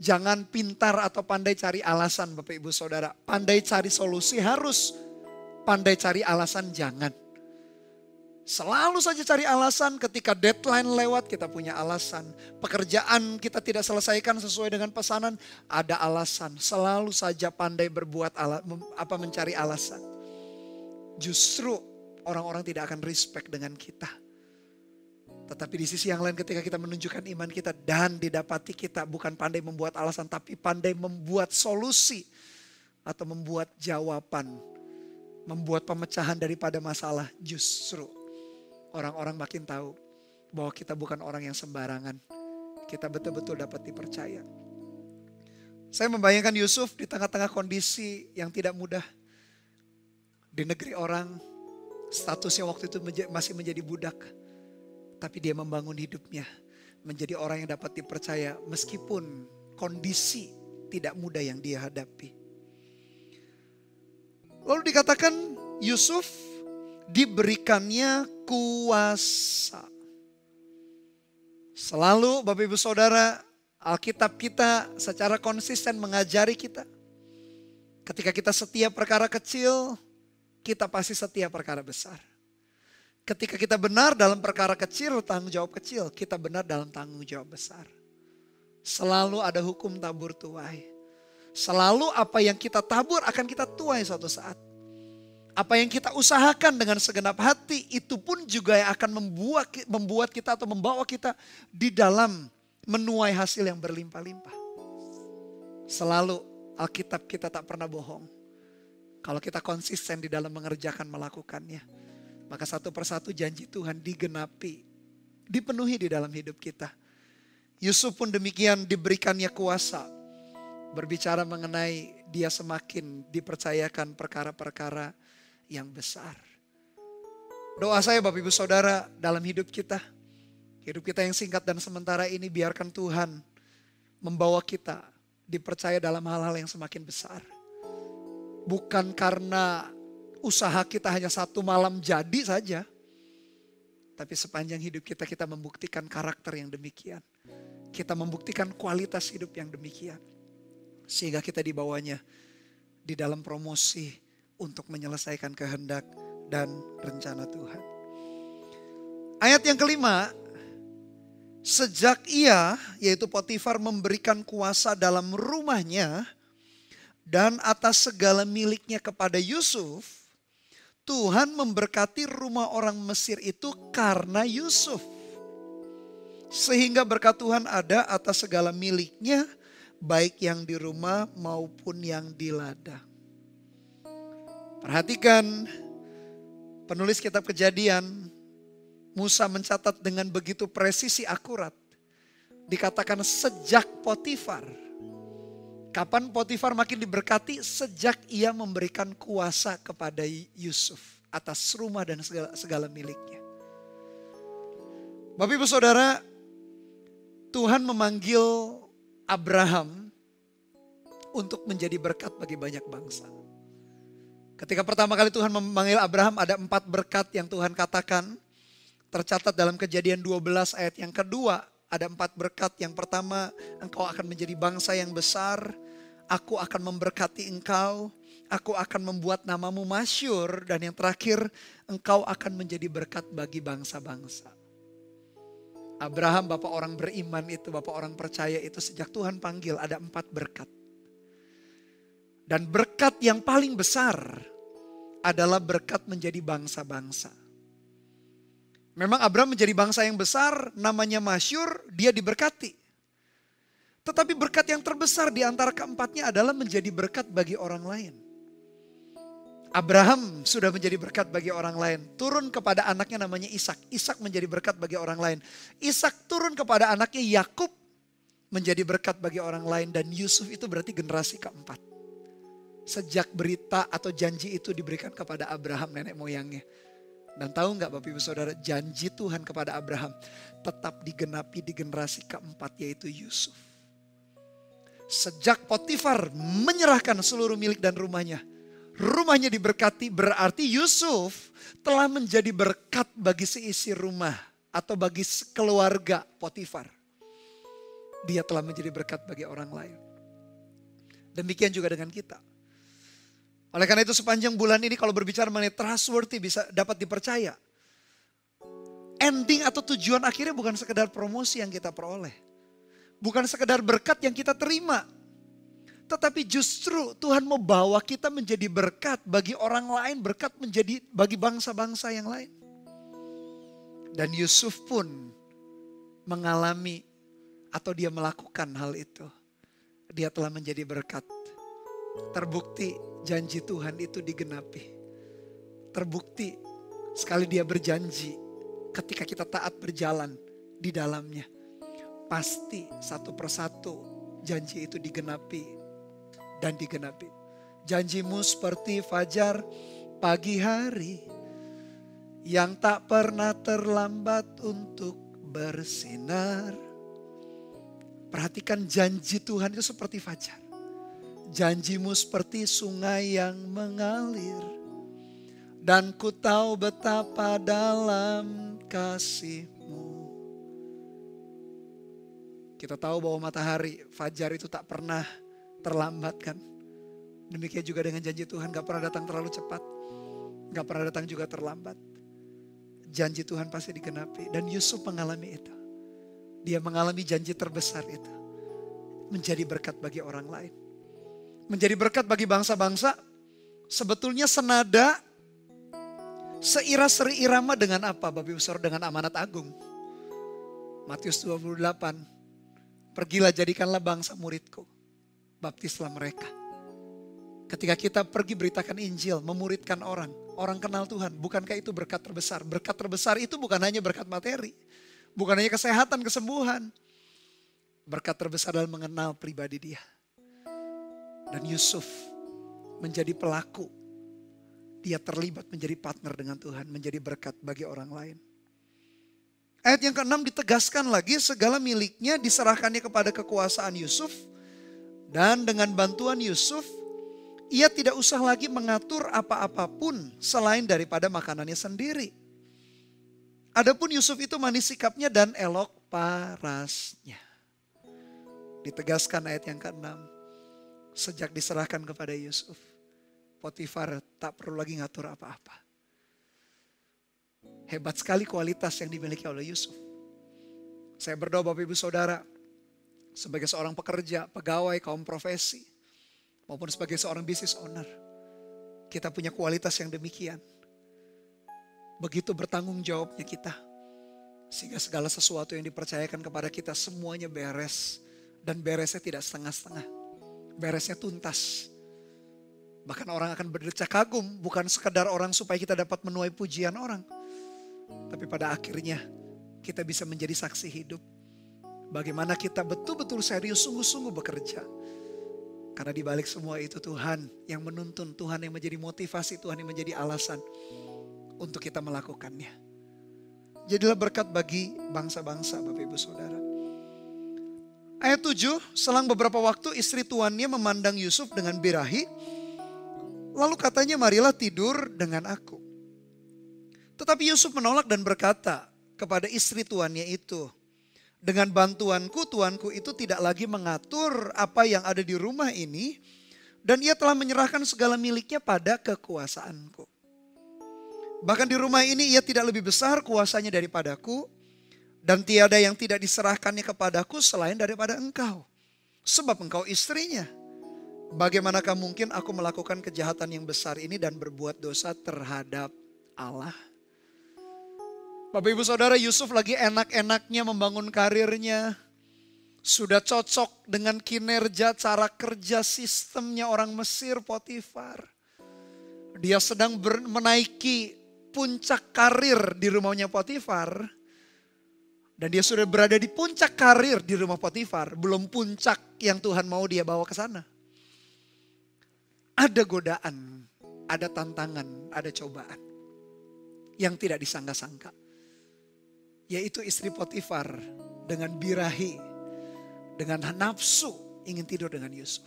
Jangan pintar atau pandai cari alasan Bapak Ibu Saudara. Pandai cari solusi harus. Pandai cari alasan jangan. Selalu saja cari alasan, ketika deadline lewat kita punya alasan. Pekerjaan kita tidak selesaikan sesuai dengan pesanan, ada alasan. Selalu saja pandai berbuat mencari alasan. Justru orang-orang tidak akan respect dengan kita. Tetapi di sisi yang lain ketika kita menunjukkan iman kita dan didapati kita bukan pandai membuat alasan, tapi pandai membuat solusi atau membuat jawaban, membuat pemecahan daripada masalah, justru orang-orang makin tahu bahwa kita bukan orang yang sembarangan. Kita betul-betul dapat dipercaya. Saya membayangkan Yusuf di tengah-tengah kondisi yang tidak mudah. Di negeri orang, statusnya waktu itu masih menjadi budak. Tapi dia membangun hidupnya menjadi orang yang dapat dipercaya meskipun kondisi tidak mudah yang dia hadapi. Lalu dikatakan Yusuf diberikannya kuasa. Selalu Bapak Ibu Saudara, Alkitab kita secara konsisten mengajari kita. Ketika kita setia perkara kecil, kita pasti setia perkara besar. Ketika kita benar dalam perkara kecil, tanggung jawab kecil, kita benar dalam tanggung jawab besar. Selalu ada hukum tabur tuai. Selalu apa yang kita tabur akan kita tuai suatu saat. Apa yang kita usahakan dengan segenap hati itu pun juga yang akan membuat kita atau membawa kita di dalam menuai hasil yang berlimpah-limpah. Selalu Alkitab kita tak pernah bohong. Kalau kita konsisten di dalam mengerjakan melakukannya, maka satu persatu janji Tuhan digenapi, dipenuhi di dalam hidup kita. Yusuf pun demikian diberikannya kuasa. Berbicara mengenai dia semakin dipercayakan perkara-perkara yang besar. Doa saya Bapak Ibu Saudara dalam hidup kita yang singkat dan sementara ini, biarkan Tuhan membawa kita dipercaya dalam hal-hal yang semakin besar. Bukan karena usaha kita hanya satu malam jadi saja. Tapi sepanjang hidup kita membuktikan karakter yang demikian. Kita membuktikan kualitas hidup yang demikian. Sehingga kita dibawanya di dalam promosi untuk menyelesaikan kehendak dan rencana Tuhan. Ayat yang kelima, sejak ia, yaitu Potifar, memberikan kuasa dalam rumahnya dan atas segala miliknya kepada Yusuf, Tuhan memberkati rumah orang Mesir itu karena Yusuf. Sehingga berkat Tuhan ada atas segala miliknya, baik yang di rumah maupun yang di ladang. Perhatikan penulis kitab Kejadian, Musa mencatat dengan begitu presisi akurat. Dikatakan sejak Potifar. Kapan Potifar makin diberkati? Sejak ia memberikan kuasa kepada Yusuf atas rumah dan segala miliknya. Bapak Ibu Saudara, Tuhan memanggil Abraham untuk menjadi berkat bagi banyak bangsa. Ketika pertama kali Tuhan memanggil Abraham, ada 4 berkat yang Tuhan katakan. Tercatat dalam Kejadian 12 ayat yang kedua, ada 4 berkat. Yang pertama, engkau akan menjadi bangsa yang besar. Aku akan memberkati engkau. Aku akan membuat namamu masyhur. Dan yang terakhir, engkau akan menjadi berkat bagi bangsa-bangsa. Abraham, bapak orang beriman itu, bapak orang percaya itu, sejak Tuhan panggil ada 4 berkat. Dan berkat yang paling besar adalah berkat menjadi bangsa-bangsa. Memang Abraham menjadi bangsa yang besar, namanya masyhur, dia diberkati. Tetapi berkat yang terbesar di antara keempatnya adalah menjadi berkat bagi orang lain. Abraham sudah menjadi berkat bagi orang lain. Turun kepada anaknya namanya Ishak. Ishak menjadi berkat bagi orang lain. Ishak turun kepada anaknya Yakub menjadi berkat bagi orang lain. Dan Yusuf itu berarti generasi keempat. Sejak berita atau janji itu diberikan kepada Abraham, nenek moyangnya. Dan tahu nggak Bapak Ibu Saudara, janji Tuhan kepada Abraham tetap digenapi di generasi keempat, yaitu Yusuf. Sejak Potifar menyerahkan seluruh milik dan rumahnya, rumahnya diberkati, berarti Yusuf telah menjadi berkat bagi seisi rumah atau bagi keluarga Potifar. Dia telah menjadi berkat bagi orang lain. Demikian juga dengan kita. Oleh karena itu sepanjang bulan ini kalau berbicara mengenai trustworthy, bisa dapat dipercaya. Ending atau tujuan akhirnya bukan sekedar promosi yang kita peroleh. Bukan sekedar berkat yang kita terima. Tetapi justru Tuhan mau bawa kita menjadi berkat bagi orang lain. Berkat menjadi bagi bangsa-bangsa yang lain. Dan Yusuf pun mengalami atau dia melakukan hal itu. Dia telah menjadi berkat. Terbukti janji Tuhan itu digenapi. Terbukti sekali dia berjanji. Ketika kita taat berjalan di dalamnya, pasti satu persatu janji itu digenapi dan digenapi. Janjimu seperti fajar pagi hari yang tak pernah terlambat untuk bersinar. Perhatikan janji Tuhan itu seperti fajar. Janjimu seperti sungai yang mengalir. Dan ku tahu betapa dalam kasih-Mu. Kita tahu bahwa matahari fajar itu tak pernah terlambat kan. Demikian juga dengan janji Tuhan, gak pernah datang terlalu cepat. Gak pernah datang juga terlambat. Janji Tuhan pasti digenapi. Dan Yusuf mengalami itu. Dia mengalami janji terbesar itu. Menjadi berkat bagi orang lain. Menjadi berkat bagi bangsa-bangsa. Sebetulnya senada, seirama dengan apa Bapak Ibu Saudara? Dengan amanat agung. Matius 28. Pergilah jadikanlah bangsa muridku. Baptislah mereka. Ketika kita pergi beritakan Injil, memuridkan orang. Orang kenal Tuhan. Bukankah itu berkat terbesar? Berkat terbesar itu bukan hanya berkat materi. Bukan hanya kesehatan, kesembuhan. Berkat terbesar adalah mengenal pribadi dia. Dan Yusuf menjadi pelaku. Dia terlibat menjadi partner dengan Tuhan. Menjadi berkat bagi orang lain. Ayat yang ke-6 ditegaskan lagi. Segala miliknya diserahkannya kepada kekuasaan Yusuf. Dan dengan bantuan Yusuf. Ia tidak usah lagi mengatur apa-apapun. Selain daripada makanannya sendiri. Adapun Yusuf itu manis sikapnya dan elok parasnya. Ditegaskan ayat yang ke-6. Sejak diserahkan kepada Yusuf. Potifar tak perlu lagi ngatur apa-apa. Hebat sekali kualitas yang dimiliki oleh Yusuf. Saya berdoa Bapak Ibu Saudara, sebagai seorang pekerja, pegawai, kaum profesi, maupun sebagai seorang business owner, kita punya kualitas yang demikian. Begitu bertanggung jawabnya kita, sehingga segala sesuatu yang dipercayakan kepada kita semuanya beres. Dan beresnya tidak setengah-setengah, beresnya tuntas. Bahkan orang akan berdecak kagum, bukan sekedar orang supaya kita dapat menuai pujian orang. Tapi pada akhirnya kita bisa menjadi saksi hidup. Bagaimana kita betul-betul serius, sungguh-sungguh bekerja. Karena di balik semua itu Tuhan yang menuntun, Tuhan yang menjadi motivasi, Tuhan yang menjadi alasan untuk kita melakukannya. Jadilah berkat bagi bangsa-bangsa Bapak Ibu Saudara. Ayat 7, selang beberapa waktu istri tuannya memandang Yusuf dengan birahi. Lalu katanya, marilah tidur dengan aku. Tetapi Yusuf menolak dan berkata kepada istri tuannya itu, dengan bantuanku, tuanku itu tidak lagi mengatur apa yang ada di rumah ini. Dan ia telah menyerahkan segala miliknya pada kekuasaanku. Bahkan di rumah ini ia tidak lebih besar kuasanya daripadaku. Dan tiada yang tidak diserahkannya kepadaku selain daripada engkau. Sebab engkau istrinya. Bagaimanakah mungkin aku melakukan kejahatan yang besar ini dan berbuat dosa terhadap Allah? Bapak Ibu Saudara, Yusuf lagi enak-enaknya membangun karirnya. Sudah cocok dengan kinerja, cara kerja, sistemnya orang Mesir, Potifar. Dia sedang menaiki puncak karir di rumahnya Potifar. Dan dia sudah berada di puncak karir di rumah Potifar. Belum puncak yang Tuhan mau dia bawa ke sana. Ada godaan, ada tantangan, ada cobaan. Yang tidak disangka-sangka. Yaitu istri Potifar dengan birahi, dengan nafsu, ingin tidur dengan Yusuf.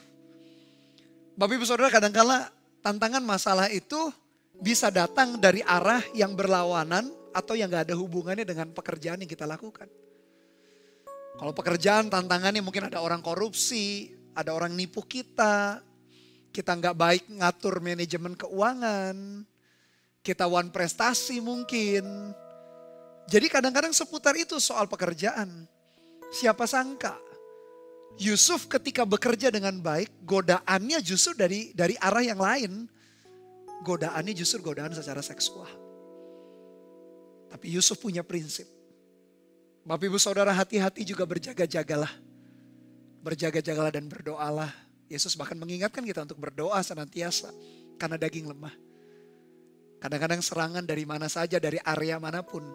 Bapak Ibu Saudara, kadang-kala tantangan masalah itu bisa datang dari arah yang berlawanan atau yang gak ada hubungannya dengan pekerjaan yang kita lakukan. Kalau pekerjaan tantangannya mungkin ada orang korupsi, ada orang nipu kita gak baik ngatur manajemen keuangan, kita one prestasi mungkin. Jadi kadang-kadang seputar itu soal pekerjaan. Siapa sangka Yusuf ketika bekerja dengan baik, godaannya justru dari arah yang lain. Godaannya justru godaan secara seksual. Tapi Yusuf punya prinsip. Bapak Ibu Saudara, hati-hati juga berjaga-jagalah. Berjaga-jagalah dan berdoalah. Yesus bahkan mengingatkan kita untuk berdoa senantiasa karena daging lemah. Kadang-kadang serangan dari mana saja, dari area manapun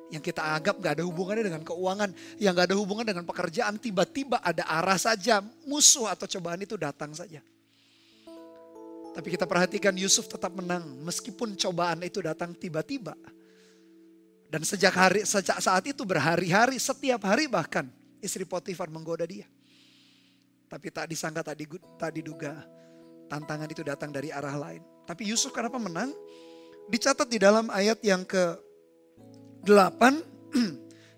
yang kita anggap gak ada hubungannya dengan keuangan, yang gak ada hubungan dengan pekerjaan, tiba-tiba ada arah saja, musuh atau cobaan itu datang saja. Tapi kita perhatikan Yusuf tetap menang meskipun cobaan itu datang tiba-tiba. Dan sejak saat itu berhari-hari, setiap hari bahkan istri Potifar menggoda dia. Tapi tak disangka, tak diduga tantangan itu datang dari arah lain. Tapi Yusuf kenapa menang? Dicatat di dalam ayat yang ke-8,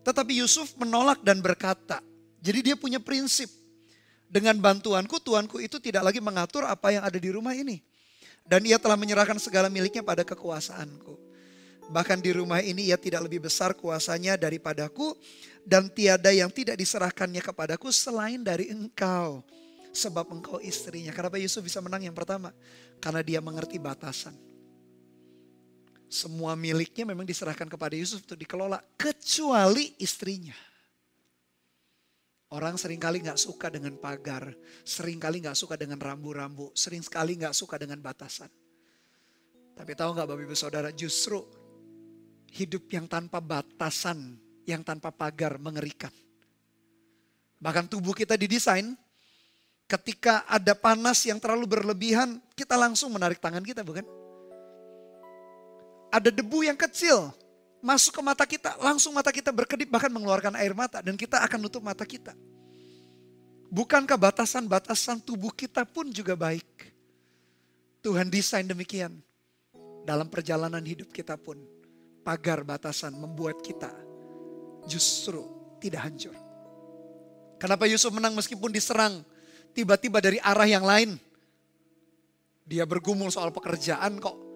tetapi Yusuf menolak dan berkata. Jadi dia punya prinsip. Dengan bantuanku, tuanku itu tidak lagi mengatur apa yang ada di rumah ini. Dan ia telah menyerahkan segala miliknya pada kekuasaanku. Bahkan di rumah ini ia tidak lebih besar kuasanya daripadaku. Dan tiada yang tidak diserahkannya kepadaku selain dari engkau. Sebab engkau istrinya. Kenapa Yusuf bisa menang? Yang pertama, karena dia mengerti batasan. Semua miliknya memang diserahkan kepada Yusuf untuk dikelola. Kecuali istrinya. Orang seringkali gak suka dengan pagar. Seringkali gak suka dengan rambu-rambu. Seringkali gak suka dengan batasan. Tapi tahu gak Bapak Ibu Saudara, justru hidup yang tanpa batasan, yang tanpa pagar mengerikan. Bahkan tubuh kita didesain, ketika ada panas yang terlalu berlebihan, kita langsung menarik tangan kita, bukan? Ada debu yang kecil masuk ke mata kita, langsung mata kita berkedip bahkan mengeluarkan air mata dan kita akan nutup mata kita. Bukankah batasan-batasan tubuh kita pun juga baik? Tuhan desain demikian. Dalam perjalanan hidup kita pun pagar batasan membuat kita justru tidak hancur. Kenapa Yusuf menang meskipun diserang tiba-tiba dari arah yang lain? Dia bergumul soal pekerjaan kok.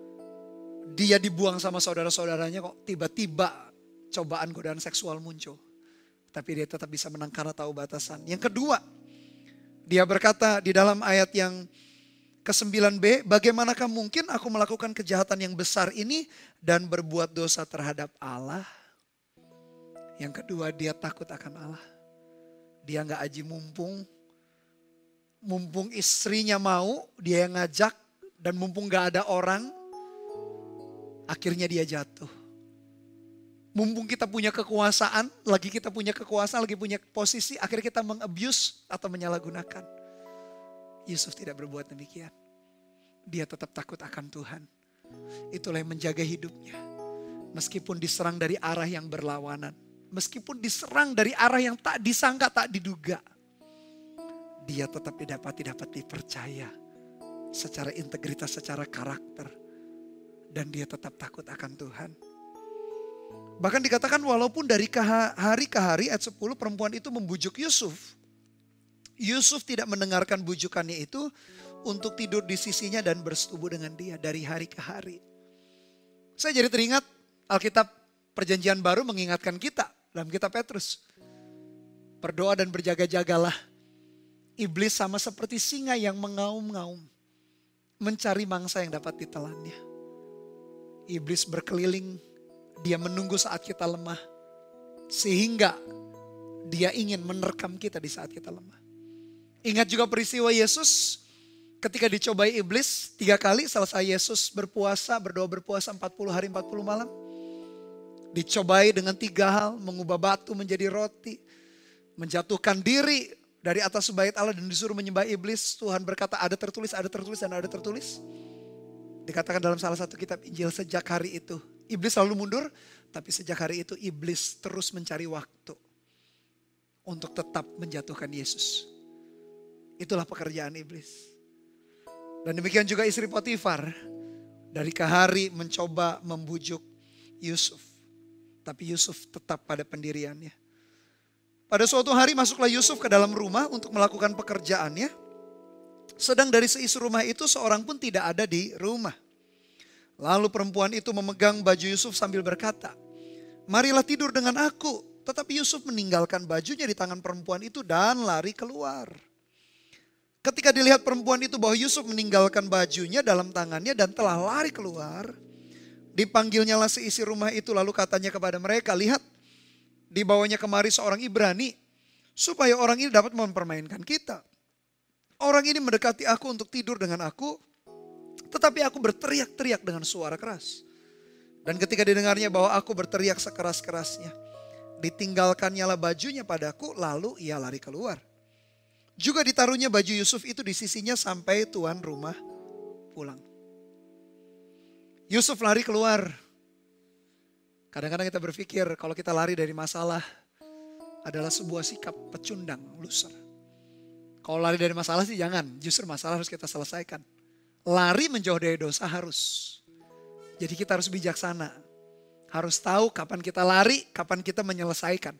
Dia dibuang sama saudara-saudaranya kok tiba-tiba cobaan godaan seksual muncul. Tapi dia tetap bisa menang karena tahu batasan. Yang kedua, dia berkata di dalam ayat yang ke-9b, bagaimanakah mungkin aku melakukan kejahatan yang besar ini dan berbuat dosa terhadap Allah? Yang kedua, dia takut akan Allah. Dia gak aji mumpung. Mumpung istrinya mau, dia yang ngajak. Dan mumpung gak ada orang, akhirnya dia jatuh. Mumpung kita punya kekuasaan, lagi punya posisi, akhirnya kita mengabuse atau menyalahgunakan. Yusuf tidak berbuat demikian. Dia tetap takut akan Tuhan. Itulah yang menjaga hidupnya. Meskipun diserang dari arah yang berlawanan. Meskipun diserang dari arah yang tak disangka, tak diduga. Dia tetap dapat dipercaya. Secara integritas, secara karakter. Dan dia tetap takut akan Tuhan. Bahkan dikatakan walaupun dari hari ke hari ayat 10 perempuan itu membujuk Yusuf. Yusuf tidak mendengarkan bujukannya itu untuk tidur di sisinya dan bersetubuh dengan dia dari hari ke hari. Saya jadi teringat Alkitab Perjanjian Baru mengingatkan kita dalam kitab Petrus. Berdoa dan berjaga-jagalah. Iblis sama seperti singa yang mengaum-ngaum. Mencari mangsa yang dapat ditelannya. Iblis berkeliling, dia menunggu saat kita lemah. Sehingga dia ingin menerkam kita di saat kita lemah. Ingat juga peristiwa Yesus ketika dicobai iblis 3 kali selesai Yesus berdoa berpuasa 40 hari 40 malam. Dicobai dengan 3 hal, mengubah batu menjadi roti. Menjatuhkan diri dari atas bait Allah dan disuruh menyembah iblis. Tuhan berkata ada tertulis, ada tertulis, dan ada tertulis. Dikatakan dalam salah satu kitab Injil sejak hari itu. Iblis selalu mundur, tapi sejak hari itu iblis terus mencari waktu. Untuk tetap menjatuhkan Yesus. Itulah pekerjaan iblis. Dan demikian juga istri Potifar. Dari ke hari mencoba membujuk Yusuf. Tapi Yusuf tetap pada pendiriannya. Pada suatu hari masuklah Yusuf ke dalam rumah untuk melakukan pekerjaannya. Sedang dari seisi rumah itu seorang pun tidak ada di rumah. Lalu perempuan itu memegang baju Yusuf sambil berkata, "Marilah tidur dengan aku." Tetapi Yusuf meninggalkan bajunya di tangan perempuan itu dan lari keluar. Ketika dilihat perempuan itu bahwa Yusuf meninggalkan bajunya dalam tangannya dan telah lari keluar, dipanggilnyalah seisi rumah itu lalu katanya kepada mereka, "Lihat, dibawanya kemari seorang Ibrani supaya orang ini dapat mempermainkan kita. Orang ini mendekati aku untuk tidur dengan aku, tetapi aku berteriak-teriak dengan suara keras. Dan ketika didengarnya bahwa aku berteriak sekeras-kerasnya, ditinggalkannyalah bajunya padaku lalu ia lari keluar. Juga ditaruhnya baju Yusuf itu di sisinya sampai tuan rumah pulang." Yusuf lari keluar. Kadang-kadang kita berpikir kalau kita lari dari masalah adalah sebuah sikap pecundang, loser. Kalau lari dari masalah sih jangan, justru masalah harus kita selesaikan. Lari menjauh dari dosa harus. Jadi kita harus bijaksana. Harus tahu kapan kita lari, kapan kita menyelesaikan.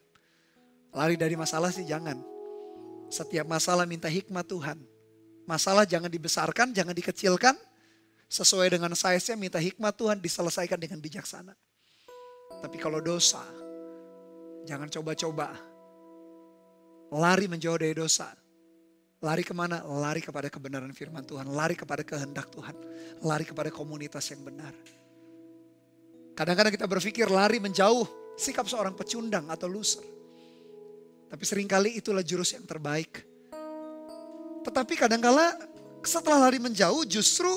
Lari dari masalah sih jangan. Setiap masalah minta hikmat Tuhan. Masalah jangan dibesarkan, jangan dikecilkan. Sesuai dengan size-nya minta hikmat Tuhan diselesaikan dengan bijaksana. Tapi kalau dosa, jangan coba-coba. Lari menjauh dari dosa. Lari kemana? Lari kepada kebenaran firman Tuhan. Lari kepada kehendak Tuhan. Lari kepada komunitas yang benar. Kadang-kadang kita berpikir lari menjauh. Sikap seorang pecundang atau loser. Tapi seringkali itulah jurus yang terbaik. Tetapi kadangkala setelah lari menjauh justru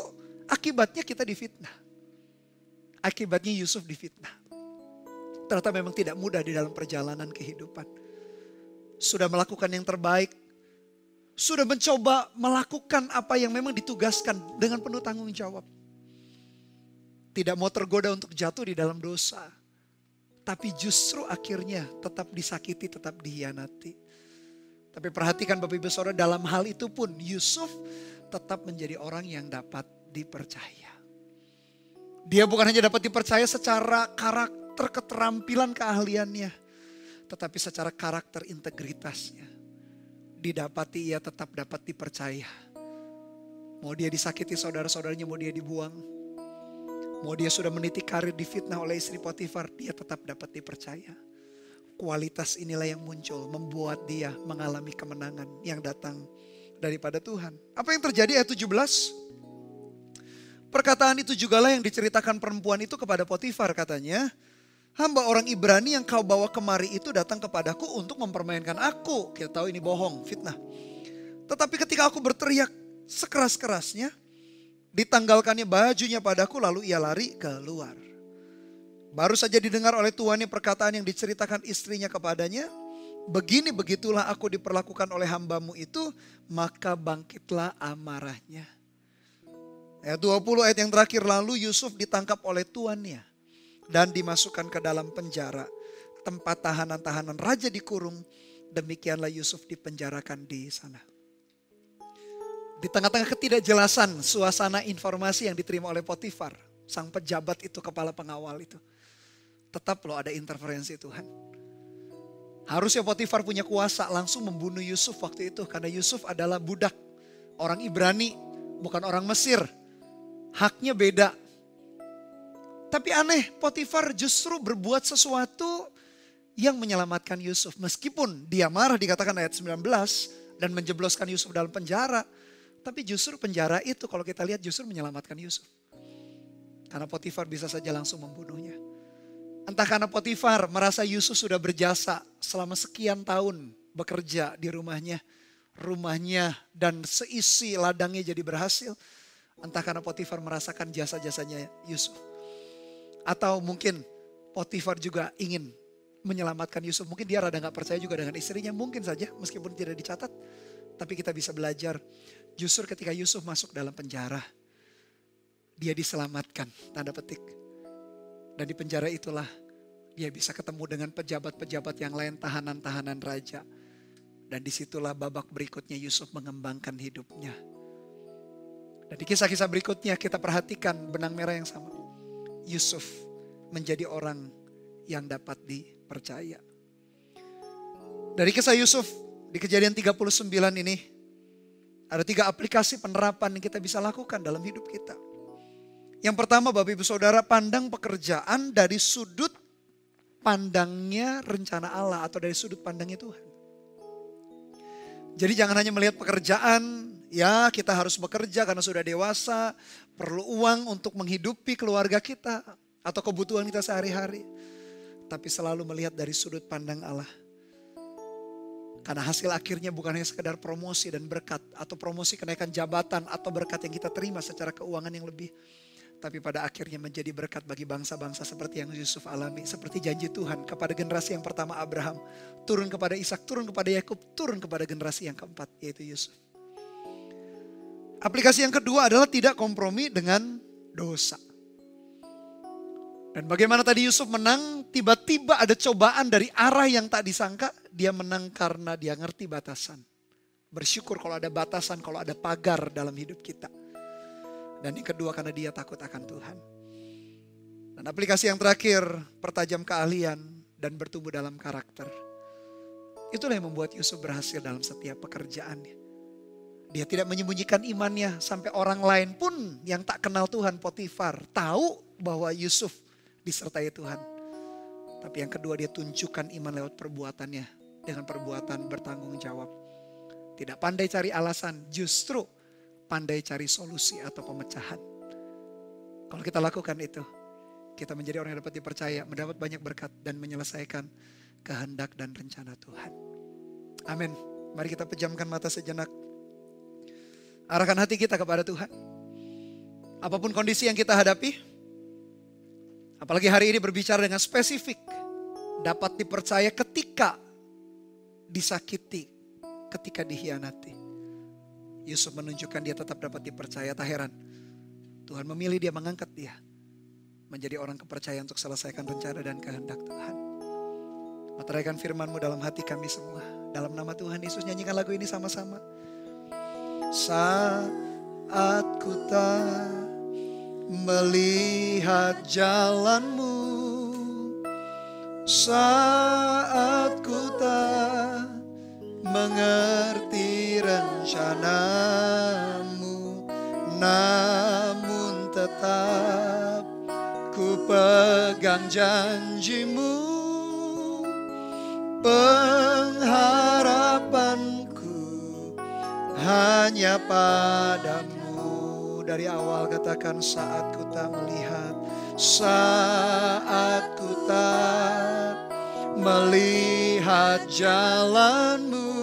akibatnya kita difitnah. Akibatnya Yusuf difitnah. Ternyata memang tidak mudah di dalam perjalanan kehidupan. Sudah melakukan yang terbaik. Sudah mencoba melakukan apa yang memang ditugaskan dengan penuh tanggung jawab. Tidak mau tergoda untuk jatuh di dalam dosa. Tapi justru akhirnya tetap disakiti, tetap dihianati. Tapi perhatikan Bapak Ibu Saudara, dalam hal itu pun Yusuf tetap menjadi orang yang dapat dipercaya. Dia bukan hanya dapat dipercaya secara karakter, keterampilan, keahliannya. Tetapi secara karakter, integritasnya. Didapati ia tetap dapat dipercaya. Mau dia disakiti saudara-saudaranya, mau dia dibuang. Mau dia sudah meniti karir difitnah oleh istri Potifar, dia tetap dapat dipercaya. Kualitas inilah yang muncul, membuat dia mengalami kemenangan yang datang daripada Tuhan. Apa yang terjadi ayat 17? Perkataan itu jugalah yang diceritakan perempuan itu kepada Potifar, katanya, "Hamba orang Ibrani yang kau bawa kemari itu datang kepadaku untuk mempermainkan aku." Kita tahu ini bohong, fitnah. "Tetapi ketika aku berteriak sekeras-kerasnya, ditanggalkannya bajunya padaku lalu ia lari keluar." Baru saja didengar oleh tuannya perkataan yang diceritakan istrinya kepadanya. "Begini begitulah aku diperlakukan oleh hambamu itu, maka bangkitlah amarahnya." Ayat 20, ayat yang terakhir, lalu Yusuf ditangkap oleh tuannya dan dimasukkan ke dalam penjara. Tempat tahanan-tahanan raja dikurung, demikianlah Yusuf dipenjarakan di sana. Di tengah-tengah ketidakjelasan suasana informasi yang diterima oleh Potifar, sang pejabat itu, kepala pengawal itu, tetap loh ada interferensi Tuhan. Harusnya Potifar punya kuasa langsung membunuh Yusuf waktu itu, karena Yusuf adalah budak, orang Ibrani, bukan orang Mesir. Haknya beda. Tapi aneh, Potifar justru berbuat sesuatu yang menyelamatkan Yusuf. Meskipun dia marah, dikatakan ayat 19, dan menjebloskan Yusuf dalam penjara. Tapi justru penjara itu kalau kita lihat justru menyelamatkan Yusuf. Karena Potifar bisa saja langsung membunuhnya. Entah karena Potifar merasa Yusuf sudah berjasa selama sekian tahun bekerja di rumahnya. Rumahnya dan seisi ladangnya jadi berhasil. Entah karena Potifar merasakan jasa-jasanya Yusuf. Atau mungkin Potifar juga ingin menyelamatkan Yusuf. Mungkin dia rada gak percaya juga dengan istrinya. Mungkin saja meskipun tidak dicatat. Tapi kita bisa belajar. Justru ketika Yusuf masuk dalam penjara. Dia diselamatkan. Tanda petik. Dan di penjara itulah dia bisa ketemu dengan pejabat-pejabat yang lain. Tahanan-tahanan raja. Dan disitulah babak berikutnya Yusuf mengembangkan hidupnya. Dan di kisah-kisah berikutnya kita perhatikan benang merah yang sama. Yusuf menjadi orang yang dapat dipercaya. Dari kisah Yusuf di Kejadian 39 ini, ada 3 aplikasi penerapan yang kita bisa lakukan dalam hidup kita. Yang pertama, Bapak Ibu Saudara, pandang pekerjaan dari sudut pandangnya rencana Allah atau dari sudut pandangnya Tuhan. Jadi jangan hanya melihat pekerjaan, ya kita harus bekerja karena sudah dewasa, perlu uang untuk menghidupi keluarga kita atau kebutuhan kita sehari-hari. Tapi selalu melihat dari sudut pandang Allah. Karena hasil akhirnya bukan hanya sekedar promosi dan berkat atau promosi kenaikan jabatan atau berkat yang kita terima secara keuangan yang lebih. Tapi pada akhirnya menjadi berkat bagi bangsa-bangsa seperti yang Yusuf alami. Seperti janji Tuhan kepada generasi yang pertama Abraham. Turun kepada Ishak, turun kepada Yakub, turun kepada generasi yang keempat yaitu Yusuf. Aplikasi yang kedua adalah tidak kompromi dengan dosa. Dan bagaimana tadi Yusuf menang, tiba-tiba ada cobaan dari arah yang tak disangka. Dia menang karena dia ngerti batasan. Bersyukur kalau ada batasan, kalau ada pagar dalam hidup kita. Dan yang kedua karena dia takut akan Tuhan. Dan aplikasi yang terakhir, pertajam keahlian dan bertumbuh dalam karakter. Itulah yang membuat Yusuf berhasil dalam setiap pekerjaannya. Dia tidak menyembunyikan imannya sampai orang lain pun yang tak kenal Tuhan, Potifar, tahu bahwa Yusuf disertai Tuhan. Tapi yang kedua dia tunjukkan iman lewat perbuatannya dengan perbuatan bertanggung jawab. Tidak pandai cari alasan, justru pandai cari solusi atau pemecahan. Kalau kita lakukan itu, kita menjadi orang yang dapat dipercaya, mendapat banyak berkat dan menyelesaikan kehendak dan rencana Tuhan. Amin. Mari kita pejamkan mata sejenak. Arahkan hati kita kepada Tuhan. Apapun kondisi yang kita hadapi, apalagi hari ini berbicara dengan spesifik, dapat dipercaya ketika disakiti, ketika dikhianati. Yusuf menunjukkan dia tetap dapat dipercaya. Tak heran Tuhan memilih dia, mengangkat dia menjadi orang kepercayaan untuk selesaikan rencana dan kehendak Tuhan. Materaikan firman-Mu dalam hati kami semua. Dalam nama Tuhan Yesus nyanyikan lagu ini sama-sama. Saat ku tak melihat jalan-Mu, saat ku tak mengerti rencana-Mu, namun tetap ku pegang janji-Mu. Pengharapanku hanya padamu. Dari awal katakan saat ku tak melihat, saat ku tak melihat jalan-Mu,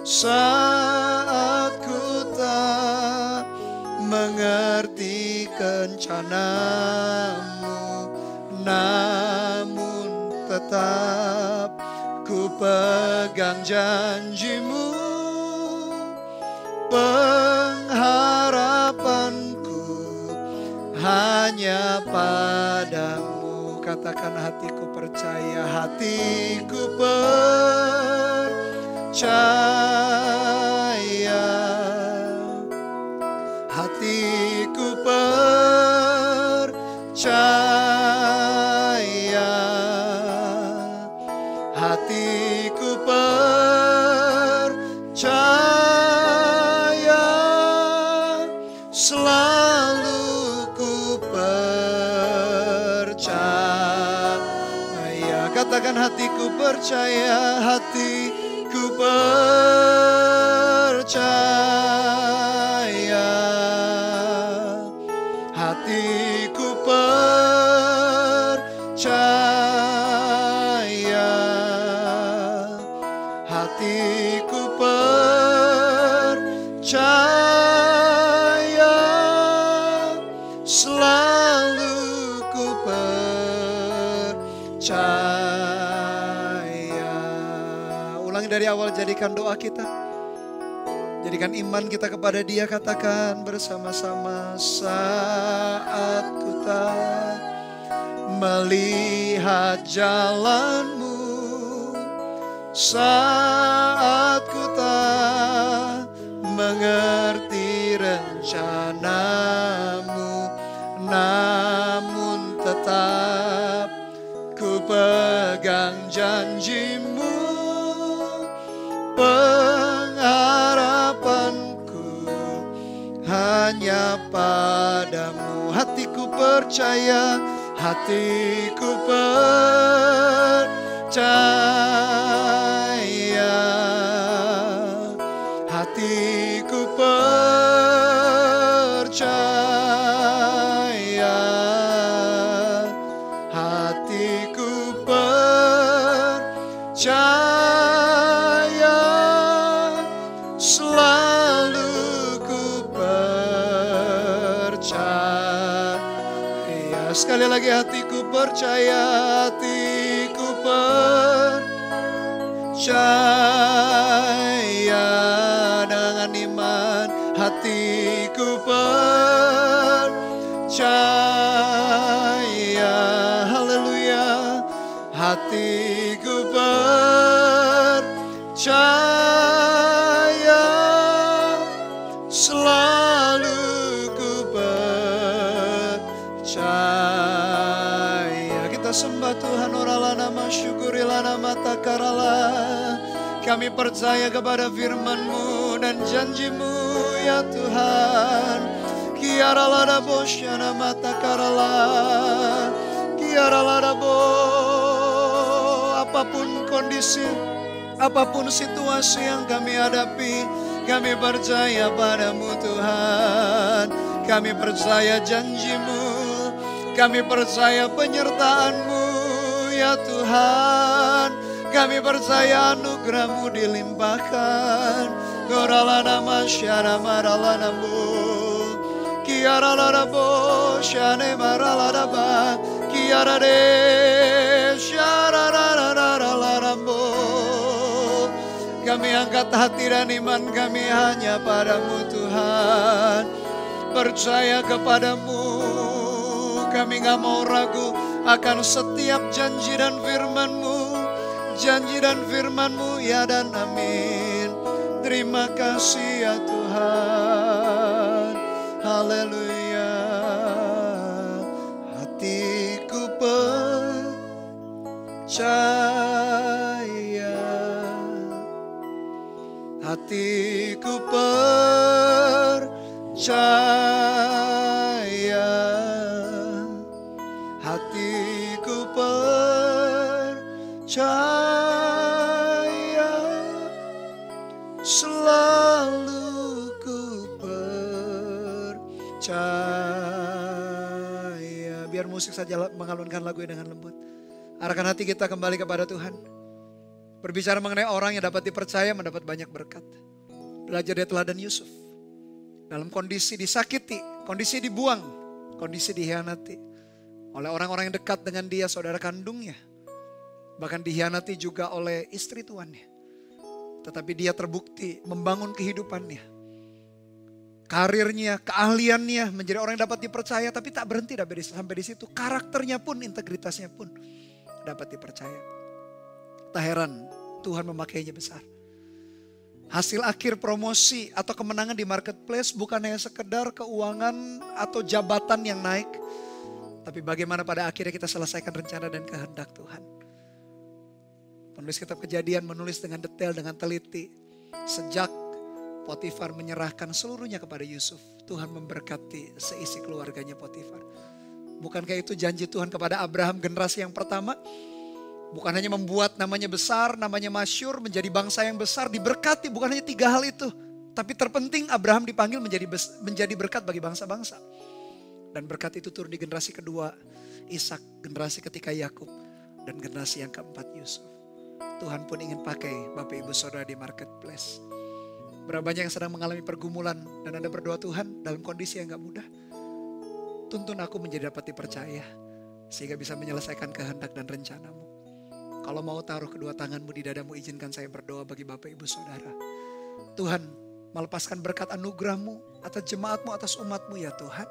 saat ku tak mengerti rencana-Mu, namun tetap ku pegang janji-Mu. Pengharapanku hanya padamu. Katakan hatiku percaya, hatiku percaya, hatiku percaya, hatiku percaya, selalu ku percaya. Katakan hatiku percaya, hatiku percaya, hatiku percaya, hatiku percaya, selalu ku percaya. Ulangi dari awal, jadikan doa kita, jadikan iman kita kepada Dia. Katakan bersama-sama, saat ku tak melihat jalan-Mu, saat ku tak mengerti rencanamu, namun tetap ku pegang janjimu. Pengharapanku hanya padamu. Hatiku percaya, hatiku percaya, hatiku percaya, hatiku percaya, selalu ku percaya. Sekali lagi, hatiku percaya, hatiku percaya dengan iman, hatiku percaya, haleluya, hatiku percaya, selalu ku percaya. Kita sembah Tuhan, oralah nama, syukurilah nama, takaralah. Kami percaya kepada firman-Mu dan janji-Mu ya Tuhan. Kiaralah dabo syana mata karalah, kiaralah dabo. Apapun kondisi, apapun situasi yang kami hadapi, kami percaya padamu Tuhan. Kami percaya janji-Mu, kami percaya penyertaan-Mu ya Tuhan. Kami percaya anugerah-Mu dilimpahkan. Gorala nama syana marala namu, kiara larabo syane marala daba, kiara de syara larabo. Kami angkat hati dan iman kami hanya padamu Tuhan. Percaya kepadamu, kami gak mau ragu akan setiap janji dan firman-Mu. Janji dan firman-Mu ya dan amin. Terima kasih ya Tuhan. Haleluya. Hatiku percaya, hatiku percaya, hatiku percaya, selalu ku percaya. Biar musik saja mengalunkan lagu dengan lembut. Arahkan hati kita kembali kepada Tuhan. Berbicara mengenai orang yang dapat dipercaya mendapat banyak berkat. Belajar dari teladan Yusuf. Dalam kondisi disakiti, kondisi dibuang, kondisi dikhianati oleh orang-orang yang dekat dengan dia, saudara kandungnya. Bahkan dikhianati juga oleh istri tuannya. Tetapi dia terbukti membangun kehidupannya. Karirnya, keahliannya menjadi orang yang dapat dipercaya. Tapi tak berhenti sampai di situ. Karakternya pun, integritasnya pun dapat dipercaya. Tak heran Tuhan memakainya besar. Hasil akhir promosi atau kemenangan di marketplace bukan hanya sekedar keuangan atau jabatan yang naik. Tapi bagaimana pada akhirnya kita selesaikan rencana dan kehendak Tuhan. Penulis kitab Kejadian menulis dengan detail, dengan teliti. Sejak Potifar menyerahkan seluruhnya kepada Yusuf, Tuhan memberkati seisi keluarganya Potifar. Bukankah itu janji Tuhan kepada Abraham generasi yang pertama? Bukan hanya membuat namanya besar, namanya masyhur, menjadi bangsa yang besar, diberkati. Bukan hanya 3 hal itu. Tapi terpenting Abraham dipanggil menjadi berkat bagi bangsa-bangsa. Dan berkat itu turun di generasi kedua, Ishak, generasi ketiga Yakub, dan generasi yang keempat Yusuf. Tuhan pun ingin pakai Bapak Ibu Saudara di marketplace. Berapa banyak yang sedang mengalami pergumulan dan Anda berdoa, Tuhan dalam kondisi yang gak mudah, tuntun aku menjadi dapat dipercaya sehingga bisa menyelesaikan kehendak dan rencanamu. Kalau mau taruh kedua tanganmu di dadamu, izinkan saya berdoa bagi Bapak Ibu Saudara. Tuhan melepaskan berkat anugerah-Mu atas jemaat-Mu, atas umat-Mu ya Tuhan.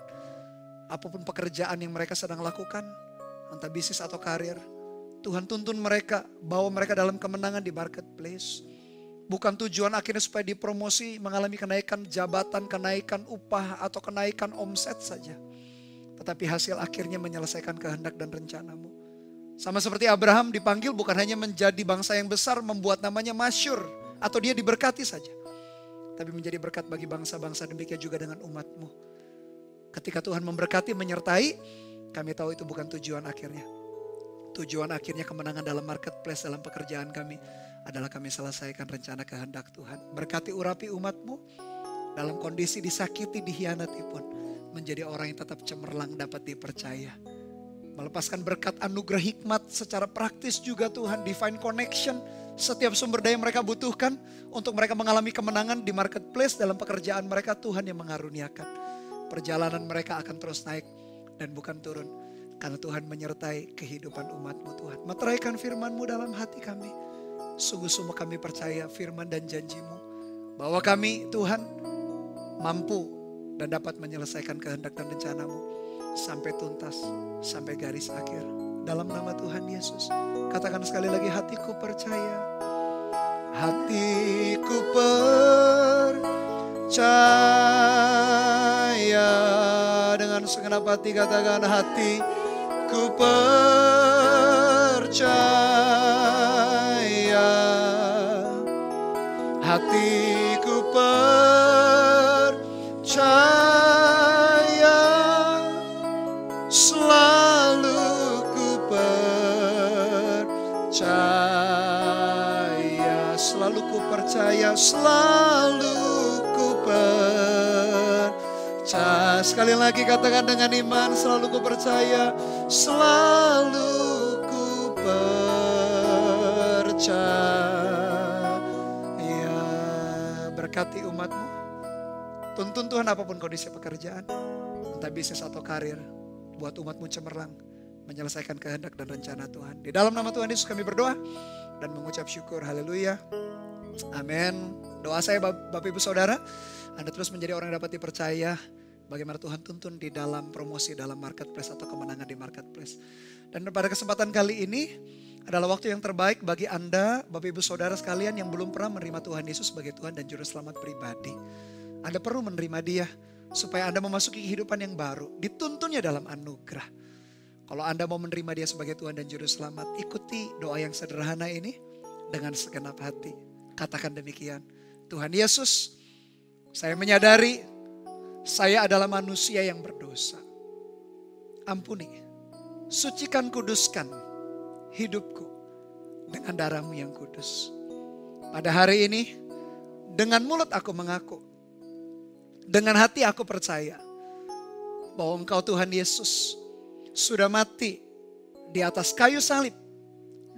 Apapun pekerjaan yang mereka sedang lakukan, entah bisnis atau karir, Tuhan tuntun mereka, bawa mereka dalam kemenangan di marketplace. Bukan tujuan akhirnya supaya dipromosi, mengalami kenaikan jabatan, kenaikan upah, atau kenaikan omset saja. Tetapi hasil akhirnya menyelesaikan kehendak dan rencanamu. Sama seperti Abraham dipanggil bukan hanya menjadi bangsa yang besar, membuat namanya masyhur, atau dia diberkati saja. Tapi menjadi berkat bagi bangsa-bangsa, demikian juga dengan umatmu. Ketika Tuhan memberkati, menyertai, kami tahu itu bukan tujuan akhirnya. Tujuan akhirnya kemenangan dalam marketplace, dalam pekerjaan kami adalah kami selesaikan rencana kehendak Tuhan. Berkati urapi umatmu dalam kondisi disakiti, dihianati pun menjadi orang yang tetap cemerlang, dapat dipercaya. Melepaskan berkat anugerah hikmat secara praktis juga Tuhan, divine connection, setiap sumber daya mereka butuhkan untuk mereka mengalami kemenangan di marketplace, dalam pekerjaan mereka Tuhan yang mengaruniakan. Perjalanan mereka akan terus naik dan bukan turun. Karena Tuhan menyertai kehidupan umat-Mu Tuhan. Meteraikan firman-Mu dalam hati kami. Sungguh-sungguh kami percaya firman dan janji-Mu. Bahwa kami Tuhan mampu dan dapat menyelesaikan kehendak dan rencana-Mu. Sampai tuntas, sampai garis akhir. Dalam nama Tuhan Yesus. Katakan sekali lagi, hatiku percaya. Hatiku percaya. Dengan segenap hati katakan, hatiku percaya, hatiku percaya, selalu ku percaya, selalu ku percaya, selalu ku percaya. Sekali lagi katakan dengan iman, selalu ku percaya, selalu ku percaya. Berkati umat-Mu. Tuntun Tuhan apapun kondisi pekerjaan, entah bisnis atau karir, buat umat-Mu cemerlang, menyelesaikan kehendak dan rencana Tuhan. Di dalam nama Tuhan Yesus kami berdoa dan mengucap syukur. Haleluya. Amin. Doa saya Bapak Ibu Saudara, Anda terus menjadi orang yang dapat dipercaya. Bagaimana Tuhan tuntun di dalam promosi dalam marketplace atau kemenangan di marketplace. Dan pada kesempatan kali ini adalah waktu yang terbaik bagi Anda, Bapak Ibu Saudara sekalian yang belum pernah menerima Tuhan Yesus sebagai Tuhan dan Juru Selamat pribadi. Anda perlu menerima Dia supaya Anda memasuki kehidupan yang baru. Dituntunnya dalam anugerah. Kalau Anda mau menerima Dia sebagai Tuhan dan Juru Selamat, ikuti doa yang sederhana ini dengan segenap hati. Katakan demikian, Tuhan Yesus, saya menyadari saya adalah manusia yang berdosa. Ampuni, sucikan, kuduskan hidupku dengan darah-Mu yang kudus. Pada hari ini, dengan mulut aku mengaku, dengan hati aku percaya bahwa Engkau Tuhan Yesus sudah mati di atas kayu salib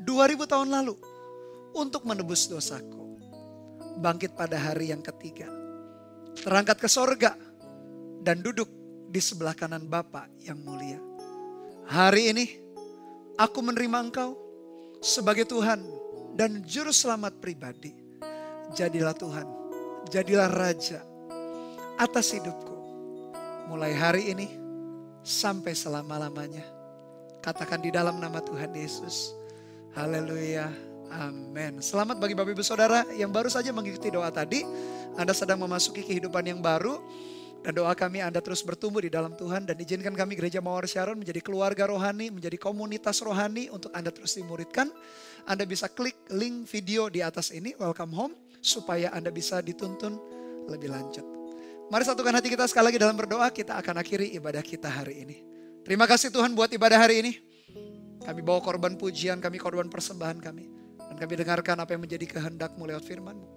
2000 tahun lalu untuk menebus dosaku. Bangkit pada hari yang ketiga, terangkat ke sorga, dan duduk di sebelah kanan Bapa yang mulia. Hari ini aku menerima Engkau sebagai Tuhan dan Juru Selamat pribadi. Jadilah Tuhan, jadilah Raja atas hidupku. Mulai hari ini sampai selama-lamanya. Katakan di dalam nama Tuhan Yesus. Haleluya. Amin. Selamat bagi Bapak Ibu Saudara yang baru saja mengikuti doa tadi. Anda sedang memasuki kehidupan yang baru. Dan doa kami Anda terus bertumbuh di dalam Tuhan. Dan izinkan kami Gereja Mawar Sharon menjadi keluarga rohani, menjadi komunitas rohani untuk Anda terus dimuridkan. Anda bisa klik link video di atas ini, welcome home, supaya Anda bisa dituntun lebih lanjut. Mari satukan hati kita sekali lagi dalam berdoa. Kita akan akhiri ibadah kita hari ini. Terima kasih Tuhan buat ibadah hari ini. Kami bawa korban pujian, kami korban persembahan kami. Dan kami dengarkan apa yang menjadi kehendak-Mu lewat firman-Mu.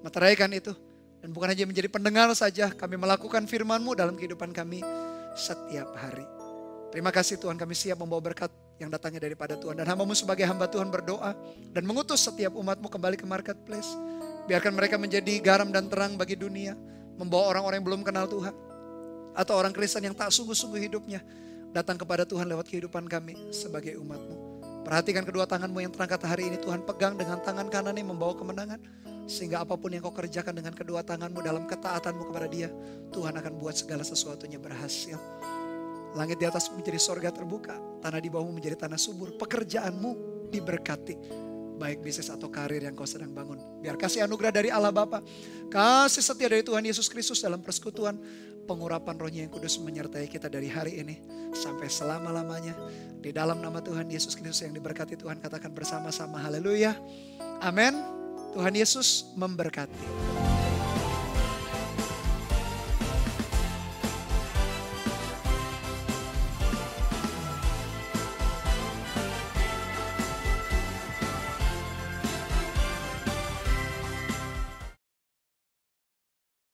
Meteraikan itu. Dan bukan hanya menjadi pendengar saja, kami melakukan firman-Mu dalam kehidupan kami setiap hari. Terima kasih Tuhan, kami siap membawa berkat yang datangnya daripada Tuhan. Dan hamba-Mu sebagai hamba Tuhan berdoa dan mengutus setiap umat-Mu kembali ke marketplace. Biarkan mereka menjadi garam dan terang bagi dunia. Membawa orang-orang yang belum kenal Tuhan. Atau orang Kristen yang tak sungguh-sungguh hidupnya. Datang kepada Tuhan lewat kehidupan kami sebagai umat-Mu. Perhatikan kedua tangan-Mu yang terangkat hari ini. Tuhan pegang dengan tangan kanannya membawa kemenangan. Sehingga apapun yang Kau kerjakan dengan kedua tangan-Mu dalam ketaatan-Mu kepada Dia, Tuhan akan buat segala sesuatunya berhasil. Langit di atas menjadi sorga terbuka, tanah di bawahmu menjadi tanah subur. Pekerjaan-Mu diberkati. Baik bisnis atau karir yang kau sedang bangun. Biar kasih anugerah dari Allah Bapa, kasih setia dari Tuhan Yesus Kristus dalam persekutuan, pengurapan Roh-Nya yang kudus menyertai kita dari hari ini sampai selama-lamanya. Di dalam nama Tuhan Yesus Kristus yang diberkati Tuhan, katakan bersama-sama haleluya. Amin. Tuhan Yesus memberkati.